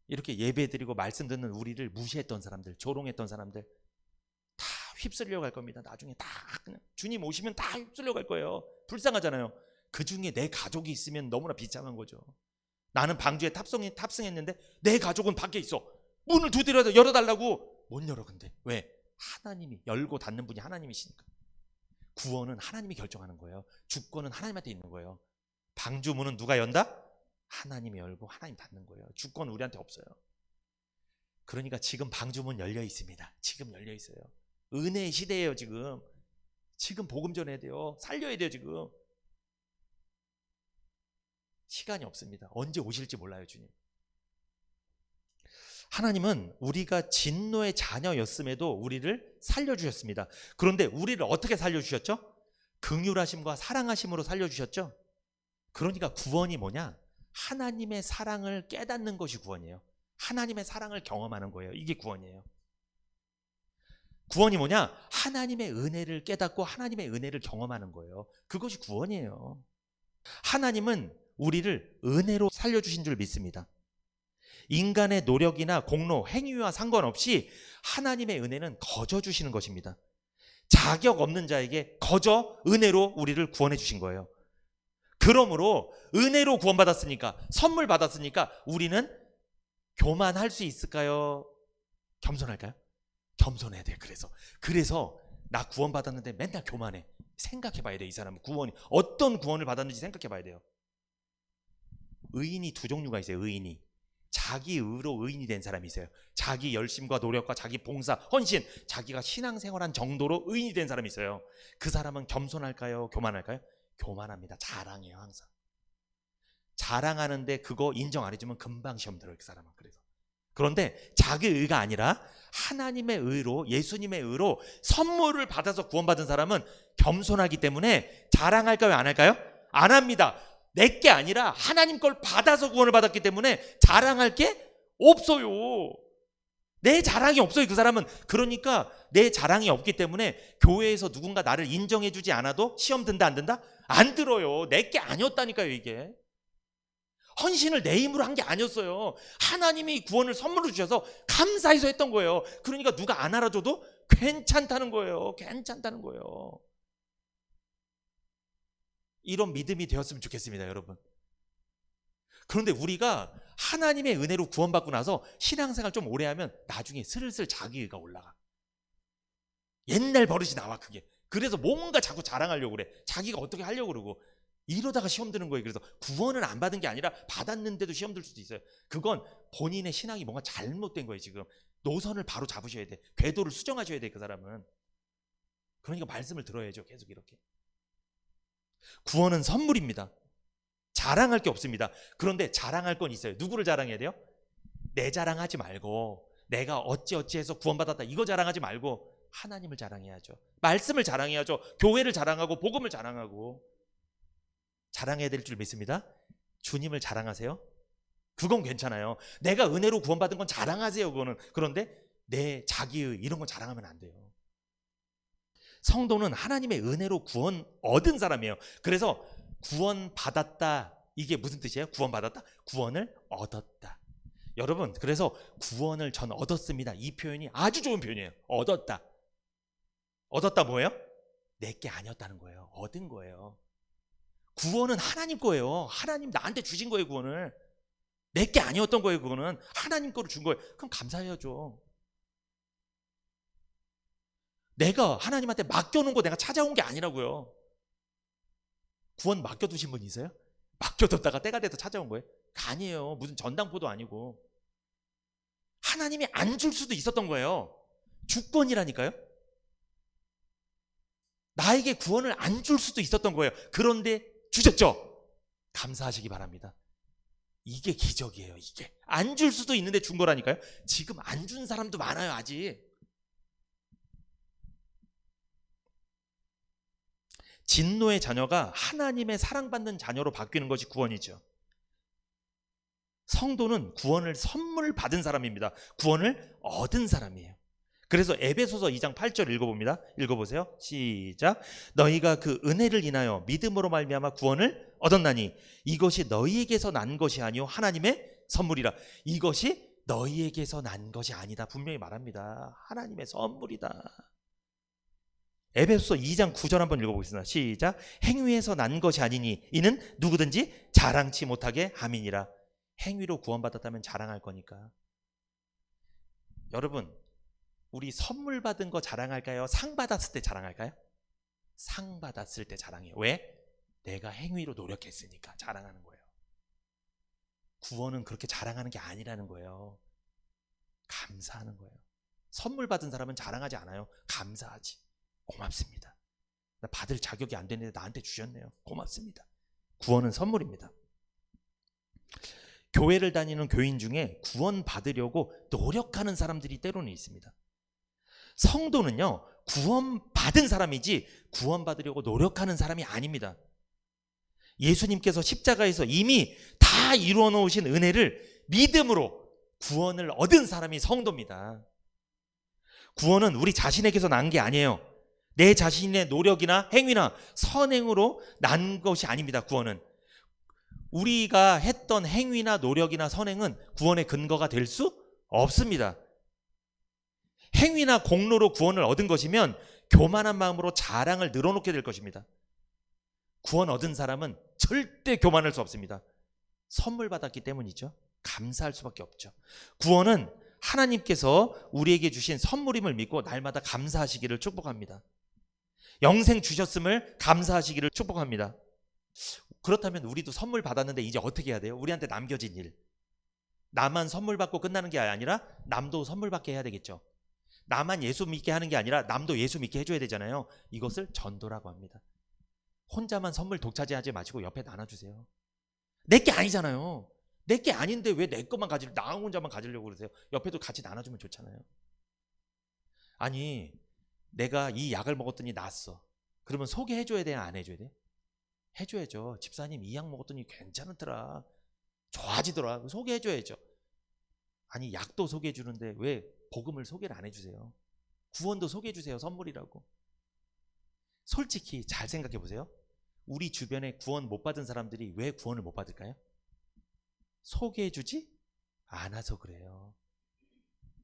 [SPEAKER 1] 이렇게 예배드리고 말씀 듣는 우리를 무시했던 사람들, 조롱했던 사람들 다 휩쓸려 갈 겁니다. 나중에 다 그냥 주님 오시면 다 휩쓸려 갈 거예요. 불쌍하잖아요. 그 중에 내 가족이 있으면 너무나 비참한 거죠. 나는 방주에 탑승했는데 내 가족은 밖에 있어. 문을 두드려 열어달라고 못 열어. 근데 왜? 하나님이 열고 닫는 분이 하나님이시니까. 구원은 하나님이 결정하는 거예요. 주권은 하나님한테 있는 거예요. 방주 문은 누가 연다? 하나님이 열고 하나님 닫는 거예요. 주권은 우리한테 없어요. 그러니까 지금 방주문 열려 있습니다. 지금 열려 있어요. 은혜의 시대예요. 지금 복음 전해야 돼요. 살려야 돼요. 지금 시간이 없습니다. 언제 오실지 몰라요. 주님. 하나님은 우리가 진노의 자녀였음에도 우리를 살려주셨습니다. 그런데 우리를 어떻게 살려주셨죠? 긍휼하심과 사랑하심으로 살려주셨죠. 그러니까 구원이 뭐냐? 하나님의 사랑을 깨닫는 것이 구원이에요. 하나님의 사랑을 경험하는 거예요. 이게 구원이에요. 구원이 뭐냐? 하나님의 은혜를 깨닫고 하나님의 은혜를 경험하는 거예요. 그것이 구원이에요. 하나님은 우리를 은혜로 살려주신 줄 믿습니다. 인간의 노력이나 공로, 행위와 상관없이 하나님의 은혜는 거저 주시는 것입니다. 자격 없는 자에게 거저 은혜로 우리를 구원해 주신 거예요. 그러므로 은혜로 구원받았으니까, 선물 받았으니까 우리는 교만할 수 있을까요? 겸손할까요? 겸손해야 돼요. 그래서 나 구원받았는데 맨날 교만해. 생각해 봐야 돼요. 이 사람은 어떤 구원을 받았는지 생각해 봐야 돼요. 의인이 두 종류가 있어요. 의인이. 자기 의로 의인이 된 사람이 있어요. 자기 열심과 노력과 자기 봉사, 헌신, 자기가 신앙생활한 정도로 의인이 된 사람이 있어요. 그 사람은 겸손할까요? 교만할까요? 교만합니다. 자랑해요. 항상 자랑하는데 그거 인정 안 해주면 금방 시험 들어요. 그 사람은. 그런데 자기 의가 아니라 하나님의 의로, 예수님의 의로 선물을 받아서 구원받은 사람은 겸손하기 때문에 자랑할까요? 안 할까요? 안 합니다. 내게 아니라 하나님 걸 받아서 구원을 받았기 때문에 자랑할 게 없어요. 내 자랑이 없어요. 그 사람은. 그러니까 내 자랑이 없기 때문에 교회에서 누군가 나를 인정해 주지 않아도 시험 든다 안 든다? 안 들어요. 내게 아니었다니까요. 이게 헌신을 내 힘으로 한 게 아니었어요. 하나님이 구원을 선물로 주셔서 감사해서 했던 거예요. 그러니까 누가 안 알아줘도 괜찮다는 거예요. 괜찮다는 거예요. 이런 믿음이 되었으면 좋겠습니다, 여러분. 그런데 우리가 하나님의 은혜로 구원받고 나서 신앙생활 좀 오래 하면 나중에 슬슬 자기의가 올라가. 옛날 버릇이 나와, 그게. 그래서 뭔가 자꾸 자랑하려고 그래. 자기가 어떻게 하려고 그러고. 이러다가 시험 드는 거예요. 그래서 구원을 안 받은 게 아니라 받았는데도 시험 들 수도 있어요. 그건 본인의 신앙이 뭔가 잘못된 거예요. 지금 노선을 바로 잡으셔야 돼. 궤도를 수정하셔야 돼. 그 사람은. 그러니까 말씀을 들어야죠. 계속 이렇게. 구원은 선물입니다. 자랑할 게 없습니다. 그런데 자랑할 건 있어요. 누구를 자랑해야 돼요? 내 자랑하지 말고, 내가 어찌어찌해서 구원받았다 이거 자랑하지 말고 하나님을 자랑해야죠. 말씀을 자랑해야죠. 교회를 자랑하고 복음을 자랑하고. 자랑해야 될 줄 믿습니다. 주님을 자랑하세요. 그건 괜찮아요. 내가 은혜로 구원받은 건 자랑하세요. 그거는. 그런데 내 자기의 이런 건 자랑하면 안 돼요. 성도는 하나님의 은혜로 구원 얻은 사람이에요. 그래서 구원받았다, 이게 무슨 뜻이에요? 구원받았다? 구원을 얻었다. 여러분, 그래서 구원을 전 얻었습니다, 이 표현이 아주 좋은 표현이에요. 얻었다. 얻었다 뭐예요? 내게 아니었다는 거예요. 얻은 거예요. 구원은 하나님 거예요. 하나님 나한테 주신 거예요. 구원을. 내게 아니었던 거예요. 그거는 하나님 거로 준 거예요. 그럼 감사해야죠. 내가 하나님한테 맡겨놓은 거 내가 찾아온 게 아니라고요. 구원 맡겨두신 분 있어요? 맡겨뒀다가 때가 돼서 찾아온 거예요? 아니에요. 무슨 전당포도 아니고. 하나님이 안 줄 수도 있었던 거예요. 주권이라니까요. 나에게 구원을 안 줄 수도 있었던 거예요. 그런데 주셨죠? 감사하시기 바랍니다. 이게 기적이에요. 이게 안 줄 수도 있는데 준 거라니까요. 지금 안 준 사람도 많아요. 아직. 진노의 자녀가 하나님의 사랑받는 자녀로 바뀌는 것이 구원이죠. 성도는 구원을 선물 받은 사람입니다. 구원을 얻은 사람이에요. 그래서 에베소서 2장 8절 읽어봅니다. 읽어보세요. 시작. 너희가 그 은혜를 인하여 믿음으로 말미암아 구원을 얻었나니 이것이 너희에게서 난 것이 아니요 하나님의 선물이라. 이것이 너희에게서 난 것이 아니다. 분명히 말합니다. 하나님의 선물이다. 에베소서 2장 9절 한번 읽어보겠습니다. 시작. 행위에서 난 것이 아니니 이는 누구든지 자랑치 못하게 함이니라. 행위로 구원받았다면 자랑할 거니까. 여러분, 우리 선물 받은 거 자랑할까요? 상 받았을 때 자랑할까요? 상 받았을 때 자랑해요. 왜? 내가 행위로 노력했으니까 자랑하는 거예요. 구원은 그렇게 자랑하는 게 아니라는 거예요. 감사하는 거예요. 선물 받은 사람은 자랑하지 않아요. 감사하지. 고맙습니다. 나 받을 자격이 안 되는데 나한테 주셨네요. 고맙습니다. 구원은 선물입니다. 교회를 다니는 교인 중에 구원 받으려고 노력하는 사람들이 때로는 있습니다. 성도는요, 구원 받은 사람이지 구원 받으려고 노력하는 사람이 아닙니다. 예수님께서 십자가에서 이미 다 이루어 놓으신 은혜를 믿음으로 구원을 얻은 사람이 성도입니다. 구원은 우리 자신에게서 난 게 아니에요. 내 자신의 노력이나 행위나 선행으로 난 것이 아닙니다. 구원은 우리가 했던 행위나 노력이나 선행은 구원의 근거가 될 수 없습니다. 행위나 공로로 구원을 얻은 것이면 교만한 마음으로 자랑을 늘어놓게 될 것입니다. 구원 얻은 사람은 절대 교만할 수 없습니다. 선물 받았기 때문이죠. 감사할 수밖에 없죠. 구원은 하나님께서 우리에게 주신 선물임을 믿고 날마다 감사하시기를 축복합니다. 영생 주셨음을 감사하시기를 축복합니다. 그렇다면 우리도 선물 받았는데 이제 어떻게 해야 돼요? 우리한테 남겨진 일. 나만 선물 받고 끝나는 게 아니라 남도 선물 받게 해야 되겠죠. 나만 예수 믿게 하는 게 아니라 남도 예수 믿게 해줘야 되잖아요. 이것을 전도라고 합니다. 혼자만 선물 독차지하지 마시고 옆에 나눠주세요. 내게 아니잖아요. 내게 아닌데 왜 내 것만 나 혼자만 가지려고 그러세요? 옆에도 같이 나눠주면 좋잖아요. 아니, 내가 이 약을 먹었더니 낫어. 그러면 소개해줘야 돼요? 안 해줘야 돼요? 해줘야죠. 집사님 이 약 먹었더니 괜찮더라. 좋아지더라. 소개해줘야죠. 아니, 약도 소개해주는데 왜 복음을 소개를 안 해주세요? 구원도 소개해주세요. 선물이라고. 솔직히 잘 생각해 보세요. 우리 주변에 구원 못 받은 사람들이 왜 구원을 못 받을까요? 소개해주지 않아서 그래요.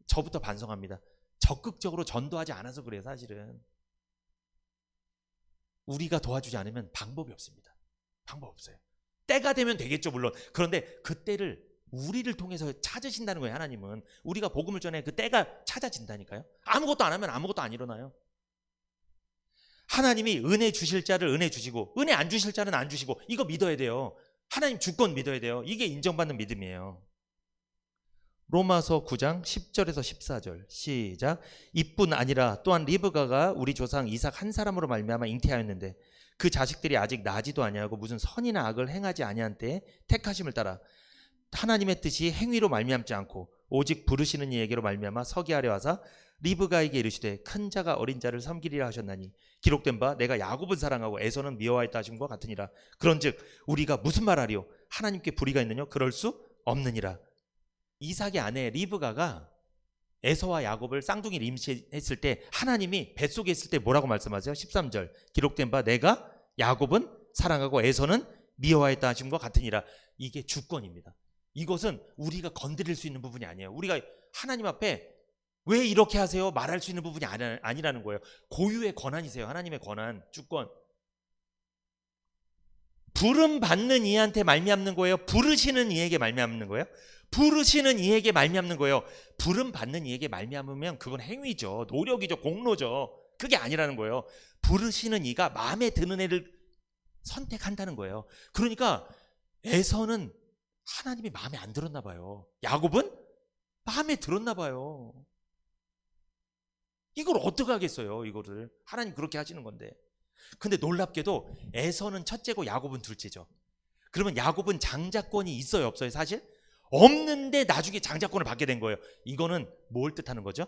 [SPEAKER 1] 저부터 반성합니다. 적극적으로 전도하지 않아서 그래요. 사실은 우리가 도와주지 않으면 방법이 없습니다. 방법 없어요. 때가 되면 되겠죠, 물론. 그런데 그 때를 우리를 통해서 찾으신다는 거예요. 하나님은 우리가 복음을 전해 그 때가 찾아진다니까요. 아무것도 안 하면 아무것도 안 일어나요. 하나님이 은혜 주실 자를 은혜 주시고 은혜 안 주실 자는 안 주시고, 이거 믿어야 돼요. 하나님 주권 믿어야 돼요. 이게 인정받는 믿음이에요. 로마서 9장 10절에서 14절 시작. 이뿐 아니라 또한 리브가가 우리 조상 이삭 한 사람으로 말미암아 잉태하였는데 그 자식들이 아직 나지도 아니하고 무슨 선이나 악을 행하지 아니한 때에 택하심을 따라 하나님의 뜻이 행위로 말미암지 않고 오직 부르시는 이에게로 말미암아 서게 하려 하사 리브가에게 이르시되 큰 자가 어린 자를 섬기리라 하셨나니 기록된 바 내가 야곱은 사랑하고 에서는 미워하였다 하심과 같으니라. 그런즉 우리가 무슨 말하리요? 하나님께 불의가 있느냐? 그럴 수 없느니라. 이삭의 아내 리브가가 에서와 야곱을 쌍둥이를 임신했을 때 하나님이 뱃속에 있을 때 뭐라고 말씀하세요? 13절 기록된 바 내가 야곱은 사랑하고 에서는 미워하였다 하심과 같으니라. 이게 주권입니다. 이것은 우리가 건드릴 수 있는 부분이 아니에요. 우리가 하나님 앞에 왜 이렇게 하세요? 말할 수 있는 부분이 아니라는 거예요. 고유의 권한이세요. 하나님의 권한, 주권. 부름 받는 이한테 말미암는 거예요? 부르시는 이에게 말미암는 거예요? 부르시는 이에게 말미암는 거예요. 부름 받는 이에게 말미암으면 그건 행위죠. 노력이죠. 공로죠. 그게 아니라는 거예요. 부르시는 이가 마음에 드는 애를 선택한다는 거예요. 그러니까 에서는 하나님이 마음에 안 들었나 봐요. 야곱은 마음에 들었나 봐요. 이걸 어떻게 하겠어요? 이거를 하나님 그렇게 하시는 건데. 근데 놀랍게도 에서는 첫째고 야곱은 둘째죠. 그러면 야곱은 장자권이 있어요, 없어요? 사실 없는데 나중에 장자권을 받게 된 거예요. 이거는 뭘 뜻하는 거죠?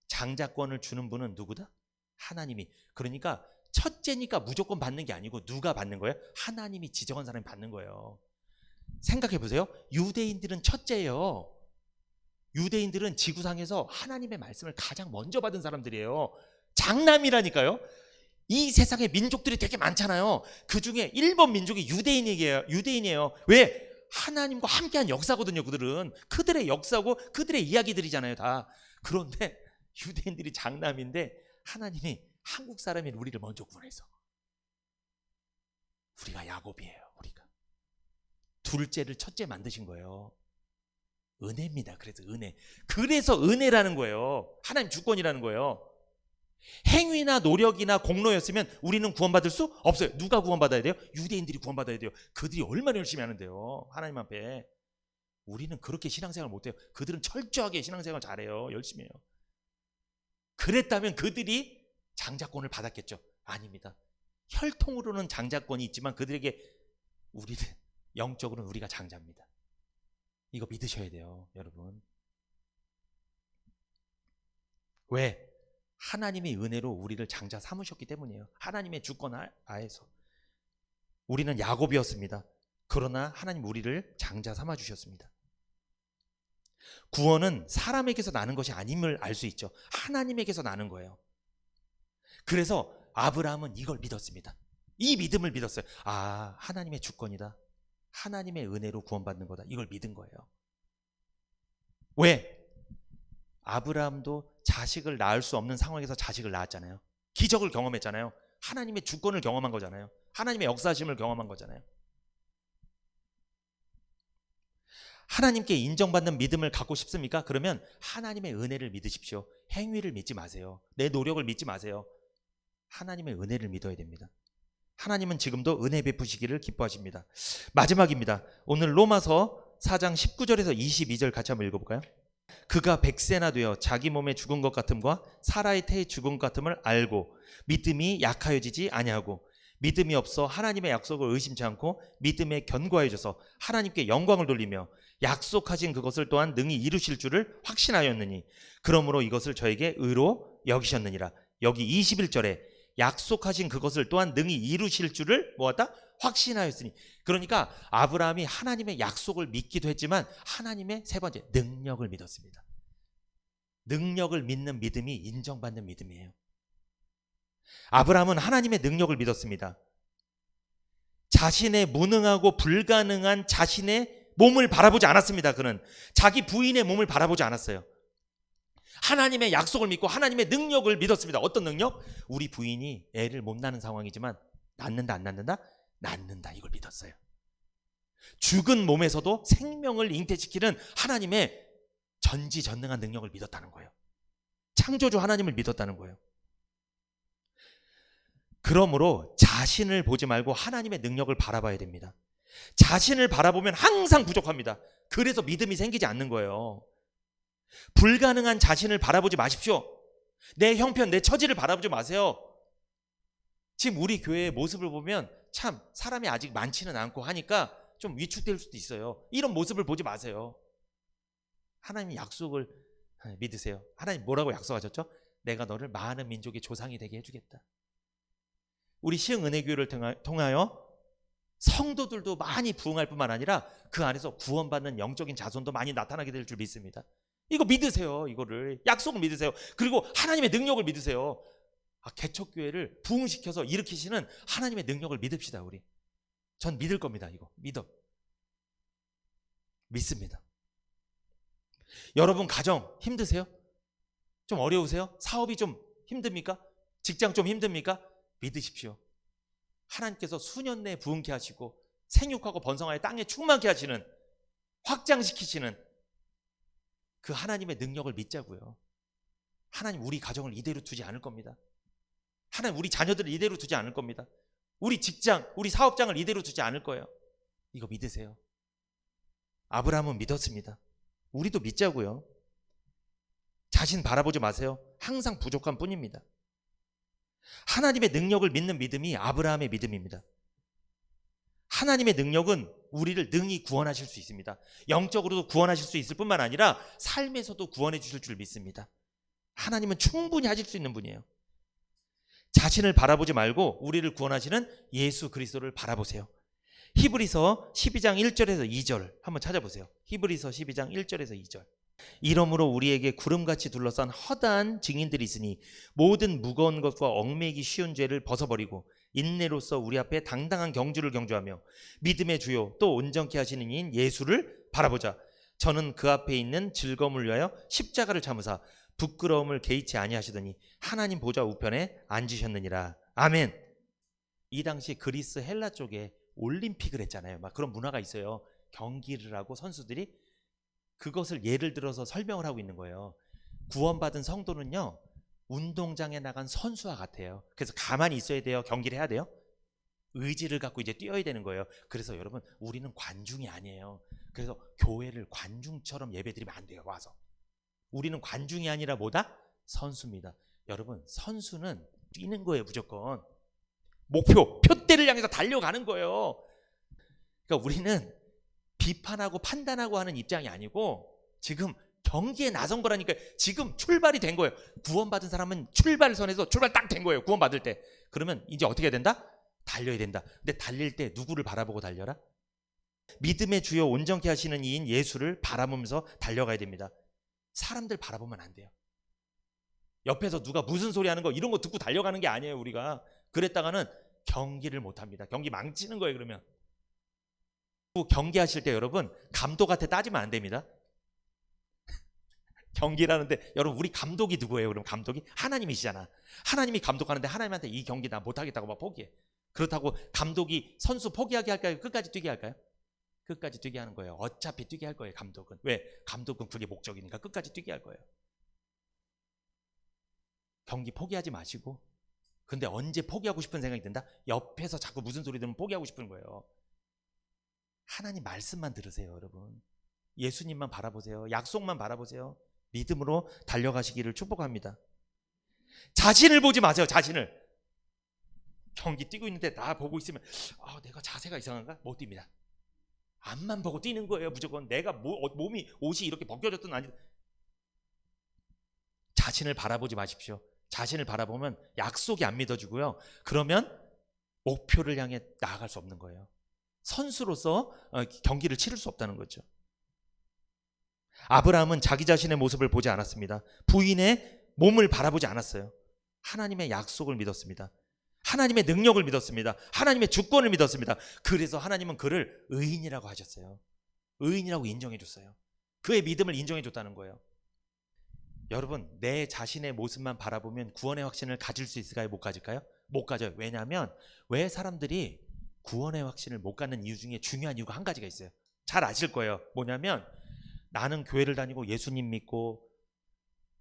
[SPEAKER 1] 장자권을 주는 분은 누구다? 하나님이. 그러니까 첫째니까 무조건 받는 게 아니고 누가 받는 거예요? 하나님이 지정한 사람이 받는 거예요. 생각해 보세요. 유대인들은 첫째예요. 유대인들은 지구상에서 하나님의 말씀을 가장 먼저 받은 사람들이에요. 장남이라니까요. 이 세상에 민족들이 되게 많잖아요. 그 중에 1번 민족이 유대인이에요. 왜? 하나님과 함께한 역사거든요. 그들의 역사고 그들의 이야기들이잖아요, 다. 그런데 유대인들이 장남인데 하나님이 한국 사람인 우리를 먼저 구원해서 우리가 야곱이에요. 우리가 둘째를 첫째 만드신 거예요. 은혜입니다. 그래서 은혜라는 거예요. 하나님 주권이라는 거예요. 행위나 노력이나 공로였으면 우리는 구원받을 수 없어요. 누가 구원받아야 돼요? 유대인들이 구원받아야 돼요. 그들이 얼마나 열심히 하는데요, 하나님 앞에. 우리는 그렇게 신앙생활 못해요. 그들은 철저하게 신앙생활 잘해요. 열심히 해요. 그랬다면 그들이 장자권을 받았겠죠? 아닙니다. 혈통으로는 장자권이 있지만 그들에게 우리는 영적으로는 우리가 장자입니다. 이거 믿으셔야 돼요, 여러분. 왜? 하나님의 은혜로 우리를 장자 삼으셨기 때문이에요. 하나님의 주권 하에서. 우리는 야곱이었습니다. 그러나 하나님 우리를 장자 삼아 주셨습니다. 구원은 사람에게서 나는 것이 아님을 알 수 있죠. 하나님에게서 나는 거예요. 그래서 아브라함은 이걸 믿었습니다. 이 믿음을 믿었어요. 아, 하나님의 주권이다. 하나님의 은혜로 구원받는 거다. 이걸 믿은 거예요. 왜? 아브라함도 자식을 낳을 수 없는 상황에서 자식을 낳았잖아요. 기적을 경험했잖아요. 하나님의 주권을 경험한 거잖아요. 하나님의 역사심을 경험한 거잖아요. 하나님께 인정받는 믿음을 갖고 싶습니까? 그러면 하나님의 은혜를 믿으십시오. 행위를 믿지 마세요. 내 노력을 믿지 마세요. 하나님의 은혜를 믿어야 됩니다. 하나님은 지금도 은혜 베푸시기를 기뻐하십니다. 마지막입니다. 오늘 로마서 4장 19절에서 22절 같이 한번 읽어볼까요? 그가 100세나 되어 자기 몸에 죽은 것 같음과 사라의 태에 죽은 것 같음을 알고 믿음이 약하여지지 아니하고 믿음이 없어 하나님의 약속을 의심치 않고 믿음에 견고하여져서 하나님께 영광을 돌리며 약속하신 그것을 또한 능히 이루실 줄을 확신하였느니 그러므로 이것을 저에게 의로 여기셨느니라. 여기 21절에 약속하신 그것을 또한 능히 이루실 줄을 뭐하다? 확신하였으니. 그러니까 아브라함이 하나님의 약속을 믿기도 했지만 하나님의 세 번째 능력을 믿었습니다. 능력을 믿는 믿음이 인정받는 믿음이에요. 아브라함은 하나님의 능력을 믿었습니다. 자신의 무능하고 불가능한 자신의 몸을 바라보지 않았습니다. 그는 자기 부인의 몸을 바라보지 않았어요. 하나님의 약속을 믿고 하나님의 능력을 믿었습니다. 어떤 능력? 우리 부인이 애를 못 낳는 상황이지만 낳는다 안 낳는다? 낳는다. 이걸 믿었어요. 죽은 몸에서도 생명을 잉태시키는 하나님의 전지전능한 능력을 믿었다는 거예요. 창조주 하나님을 믿었다는 거예요. 그러므로 자신을 보지 말고 하나님의 능력을 바라봐야 됩니다. 자신을 바라보면 항상 부족합니다. 그래서 믿음이 생기지 않는 거예요. 불가능한 자신을 바라보지 마십시오. 내 형편, 내 처지를 바라보지 마세요. 지금 우리 교회의 모습을 보면 참 사람이 아직 많지는 않고 하니까 좀 위축될 수도 있어요. 이런 모습을 보지 마세요. 하나님 약속을 믿으세요. 하나님 뭐라고 약속하셨죠? 내가 너를 많은 민족의 조상이 되게 해주겠다. 우리 시흥은혜교회를 통하여 성도들도 많이 부흥할 뿐만 아니라 그 안에서 구원받는 영적인 자손도 많이 나타나게 될 줄 믿습니다. 이거 믿으세요. 이거를 약속을 믿으세요. 그리고 하나님의 능력을 믿으세요. 개척교회를 부흥시켜서 일으키시는 하나님의 능력을 믿읍시다. 우리 전 믿을 겁니다. 이거 믿습니다. 여러분 가정 힘드세요? 좀 어려우세요? 사업이 좀 힘듭니까? 직장 좀 힘듭니까? 믿으십시오. 하나님께서 수년 내에 부흥케 하시고 생육하고 번성하여 땅에 충만케 하시는, 확장시키시는 그 하나님의 능력을 믿자고요. 하나님 우리 가정을 이대로 두지 않을 겁니다. 하나님 우리 자녀들을 이대로 두지 않을 겁니다. 우리 직장, 우리 사업장을 이대로 두지 않을 거예요. 이거 믿으세요. 아브라함은 믿었습니다. 우리도 믿자고요. 자신 바라보지 마세요. 항상 부족한 뿐입니다. 하나님의 능력을 믿는 믿음이 아브라함의 믿음입니다. 하나님의 능력은 우리를 능히 구원하실 수 있습니다. 영적으로도 구원하실 수 있을 뿐만 아니라 삶에서도 구원해 주실 줄 믿습니다. 하나님은 충분히 하실 수 있는 분이에요. 자신을 바라보지 말고 우리를 구원하시는 예수 그리스도를 바라보세요. 히브리서 12장 1절에서 2절 한번 찾아보세요. 히브리서 12장 1절에서 2절. 이러므로 우리에게 구름같이 둘러싼 허다한 증인들이 있으니 모든 무거운 것과 얽매이기 쉬운 죄를 벗어버리고 인내로서 우리 앞에 당당한 경주를 경주하며 믿음의 주요 또 온전케 하시는 이인 예수를 바라보자. 저는 그 앞에 있는 즐거움을 위하여 십자가를 참으사 부끄러움을 개의치 아니하시더니 하나님 보좌 우편에 앉으셨느니라. 아멘. 이 당시 그리스 헬라 쪽에 올림픽을 했잖아요. 막 그런 문화가 있어요. 경기를 하고 선수들이 그것을 예를 들어서 설명을 하고 있는 거예요. 구원받은 성도는요, 운동장에 나간 선수와 같아요. 그래서 가만히 있어야 돼요. 경기를 해야 돼요. 의지를 갖고 이제 뛰어야 되는 거예요. 그래서 여러분 우리는 관중이 아니에요. 그래서 교회를 관중처럼 예배드리면 안 돼요. 와서 우리는 관중이 아니라 뭐다? 선수입니다. 여러분 선수는 뛰는 거예요. 무조건 표대를 향해서 달려가는 거예요. 그러니까 우리는 비판하고 판단하고 하는 입장이 아니고 지금 경기에 나선 거라니까. 지금 출발이 된 거예요. 구원받은 사람은 출발선에서 출발 딱 된 거예요. 구원받을 때. 그러면 이제 어떻게 해야 된다? 달려야 된다. 근데 달릴 때 누구를 바라보고 달려라? 믿음의 주요 온전케 하시는 이인 예수를 바라보면서 달려가야 됩니다. 사람들 바라보면 안 돼요. 옆에서 누가 무슨 소리 하는 거 이런 거 듣고 달려가는 게 아니에요. 우리가 그랬다가는 경기를 못 합니다. 경기 망치는 거예요. 그러면 경기하실 때 여러분 감독한테 따지면 안 됩니다. 경기라는데 여러분 우리 감독이 누구예요? 그럼 감독이 하나님이시잖아. 하나님이 감독하는데 하나님한테 이 경기 나 못하겠다고 막 포기해. 그렇다고 감독이 선수 포기하게 할까요? 끝까지 뛰게 할까요? 끝까지 뛰게 하는 거예요. 어차피 뛰게 할 거예요. 감독은. 왜? 감독은 그게 목적이니까 끝까지 뛰게 할 거예요. 경기 포기하지 마시고. 근데 언제 포기하고 싶은 생각이 든다? 옆에서 자꾸 무슨 소리 들으면 포기하고 싶은 거예요. 하나님 말씀만 들으세요, 여러분. 예수님만 바라보세요. 약속만 바라보세요. 믿음으로 달려가시기를 축복합니다. 자신을 보지 마세요. 자신을. 경기 뛰고 있는데 나 보고 있으면 내가 자세가 이상한가? 못 뜁니다. 앞만 보고 뛰는 거예요. 무조건 내가 몸이 옷이 이렇게 벗겨졌든 아니든. 자신을 바라보지 마십시오. 자신을 바라보면 약속이 안 믿어지고요. 그러면 목표를 향해 나아갈 수 없는 거예요. 선수로서 경기를 치를 수 없다는 거죠. 아브라함은 자기 자신의 모습을 보지 않았습니다. 부인의 몸을 바라보지 않았어요. 하나님의 약속을 믿었습니다. 하나님의 능력을 믿었습니다. 하나님의 주권을 믿었습니다. 그래서 하나님은 그를 의인이라고 하셨어요. 의인이라고 인정해 줬어요. 그의 믿음을 인정해 줬다는 거예요. 여러분, 내 자신의 모습만 바라보면 구원의 확신을 가질 수 있을까요? 못 가질까요? 못 가져요. 왜냐하면 왜 사람들이 구원의 확신을 못 갖는 이유 중에 중요한 이유가 한 가지가 있어요. 잘 아실 거예요. 뭐냐면 나는 교회를 다니고 예수님 믿고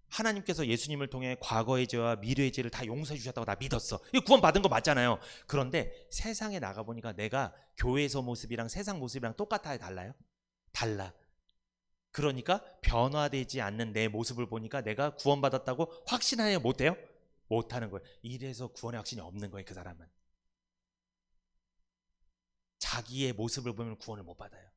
[SPEAKER 1] 하나님께서 예수님을 통해 과거의 죄와 미래의 죄를 다 용서해 주셨다고 나 믿었어. 이거 구원 받은 거 맞잖아요. 그런데 세상에 나가보니까 내가 교회에서 모습이랑 세상 모습이랑 똑같아요? 달라요? 달라. 그러니까 변화되지 않는 내 모습을 보니까 내가 구원받았다고 확신해요? 못해요? 못하는 거예요. 이래서 구원의 확신이 없는 거예요. 그 사람은. 자기의 모습을 보면 구원을 못 받아요.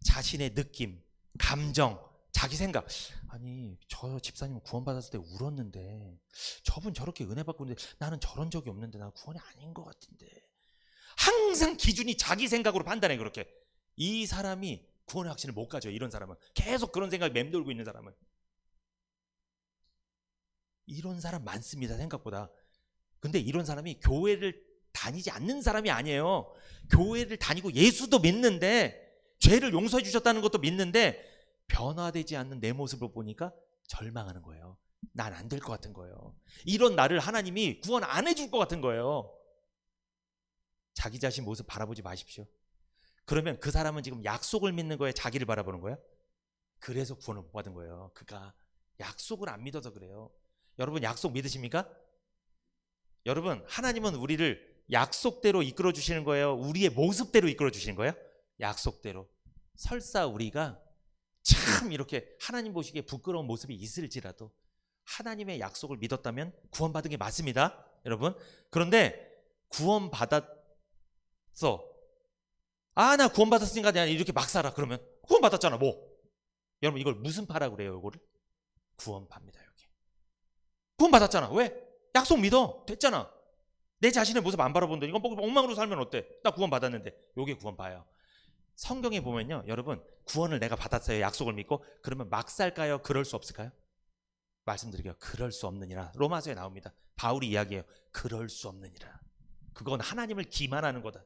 [SPEAKER 1] 자신의 느낌, 감정, 자기 생각. 아니 저 집사님은 구원받았을 때 울었는데 저분 저렇게 은혜 받고 있는데 나는 저런 적이 없는데 나 구원이 아닌 것 같은데. 항상 기준이 자기 생각으로 판단해. 그렇게 이 사람이 구원의 확신을 못 가져요. 이런 사람은 계속 그런 생각이 맴돌고 있는 사람은. 이런 사람 많습니다. 생각보다. 근데 이런 사람이 교회를 다니지 않는 사람이 아니에요. 교회를 다니고 예수도 믿는데 죄를 용서해 주셨다는 것도 믿는데 변화되지 않는 내 모습을 보니까 절망하는 거예요. 난 안 될 것 같은 거예요. 이런 나를 하나님이 구원 안 해줄 것 같은 거예요. 자기 자신 모습 바라보지 마십시오. 그러면 그 사람은 지금 약속을 믿는 거예요? 자기를 바라보는 거예요? 그래서 구원을 못 받은 거예요. 그가 약속을 안 믿어서 그래요. 여러분 약속 믿으십니까? 여러분 하나님은 우리를 약속대로 이끌어 주시는 거예요? 우리의 모습대로 이끌어 주시는 거예요? 약속대로. 설사 우리가 참 이렇게 하나님 보시기에 부끄러운 모습이 있을지라도 하나님의 약속을 믿었다면 구원받은 게 맞습니다. 여러분. 그런데 구원받았어. 나 구원받았으니까 그냥 이렇게 막 살아. 그러면 구원받았잖아. 뭐. 여러분 이걸 무슨 파라 그래요? 이거를 구원파입니다. 여기. 구원받았잖아. 왜? 약속 믿어. 됐잖아. 내 자신의 모습 안 바라본다. 이건 엉망으로 살면 어때? 나 구원받았는데. 요게 구원파예요. 성경에 보면요. 여러분 구원을 내가 받았어요. 약속을 믿고. 그러면 막 살까요? 그럴 수 없을까요? 말씀드릴게요. 그럴 수 없느니라. 로마서에 나옵니다. 바울이 이야기해요. 그럴 수 없느니라. 그건 하나님을 기만하는 거다.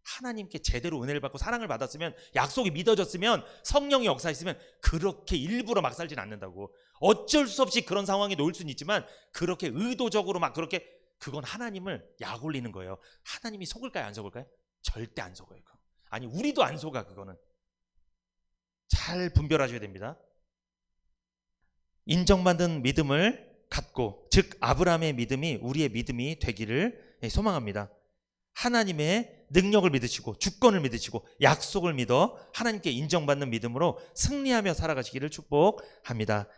[SPEAKER 1] 하나님께 제대로 은혜를 받고 사랑을 받았으면 약속이 믿어졌으면 성령이 역사했으면 그렇게 일부러 막 살진 않는다고. 어쩔 수 없이 그런 상황에 놓일 수는 있지만 그렇게 의도적으로 막 그렇게 그건 하나님을 약 올리는 거예요. 하나님이 속을까요? 안 속을까요? 절대 안 속아요. 아니 우리도 안 속아. 그거는 잘 분별하셔야 됩니다. 인정받은 믿음을 갖고 즉 아브라함의 믿음이 우리의 믿음이 되기를 소망합니다. 하나님의 능력을 믿으시고 주권을 믿으시고 약속을 믿어 하나님께 인정받는 믿음으로 승리하며 살아가시기를 축복합니다.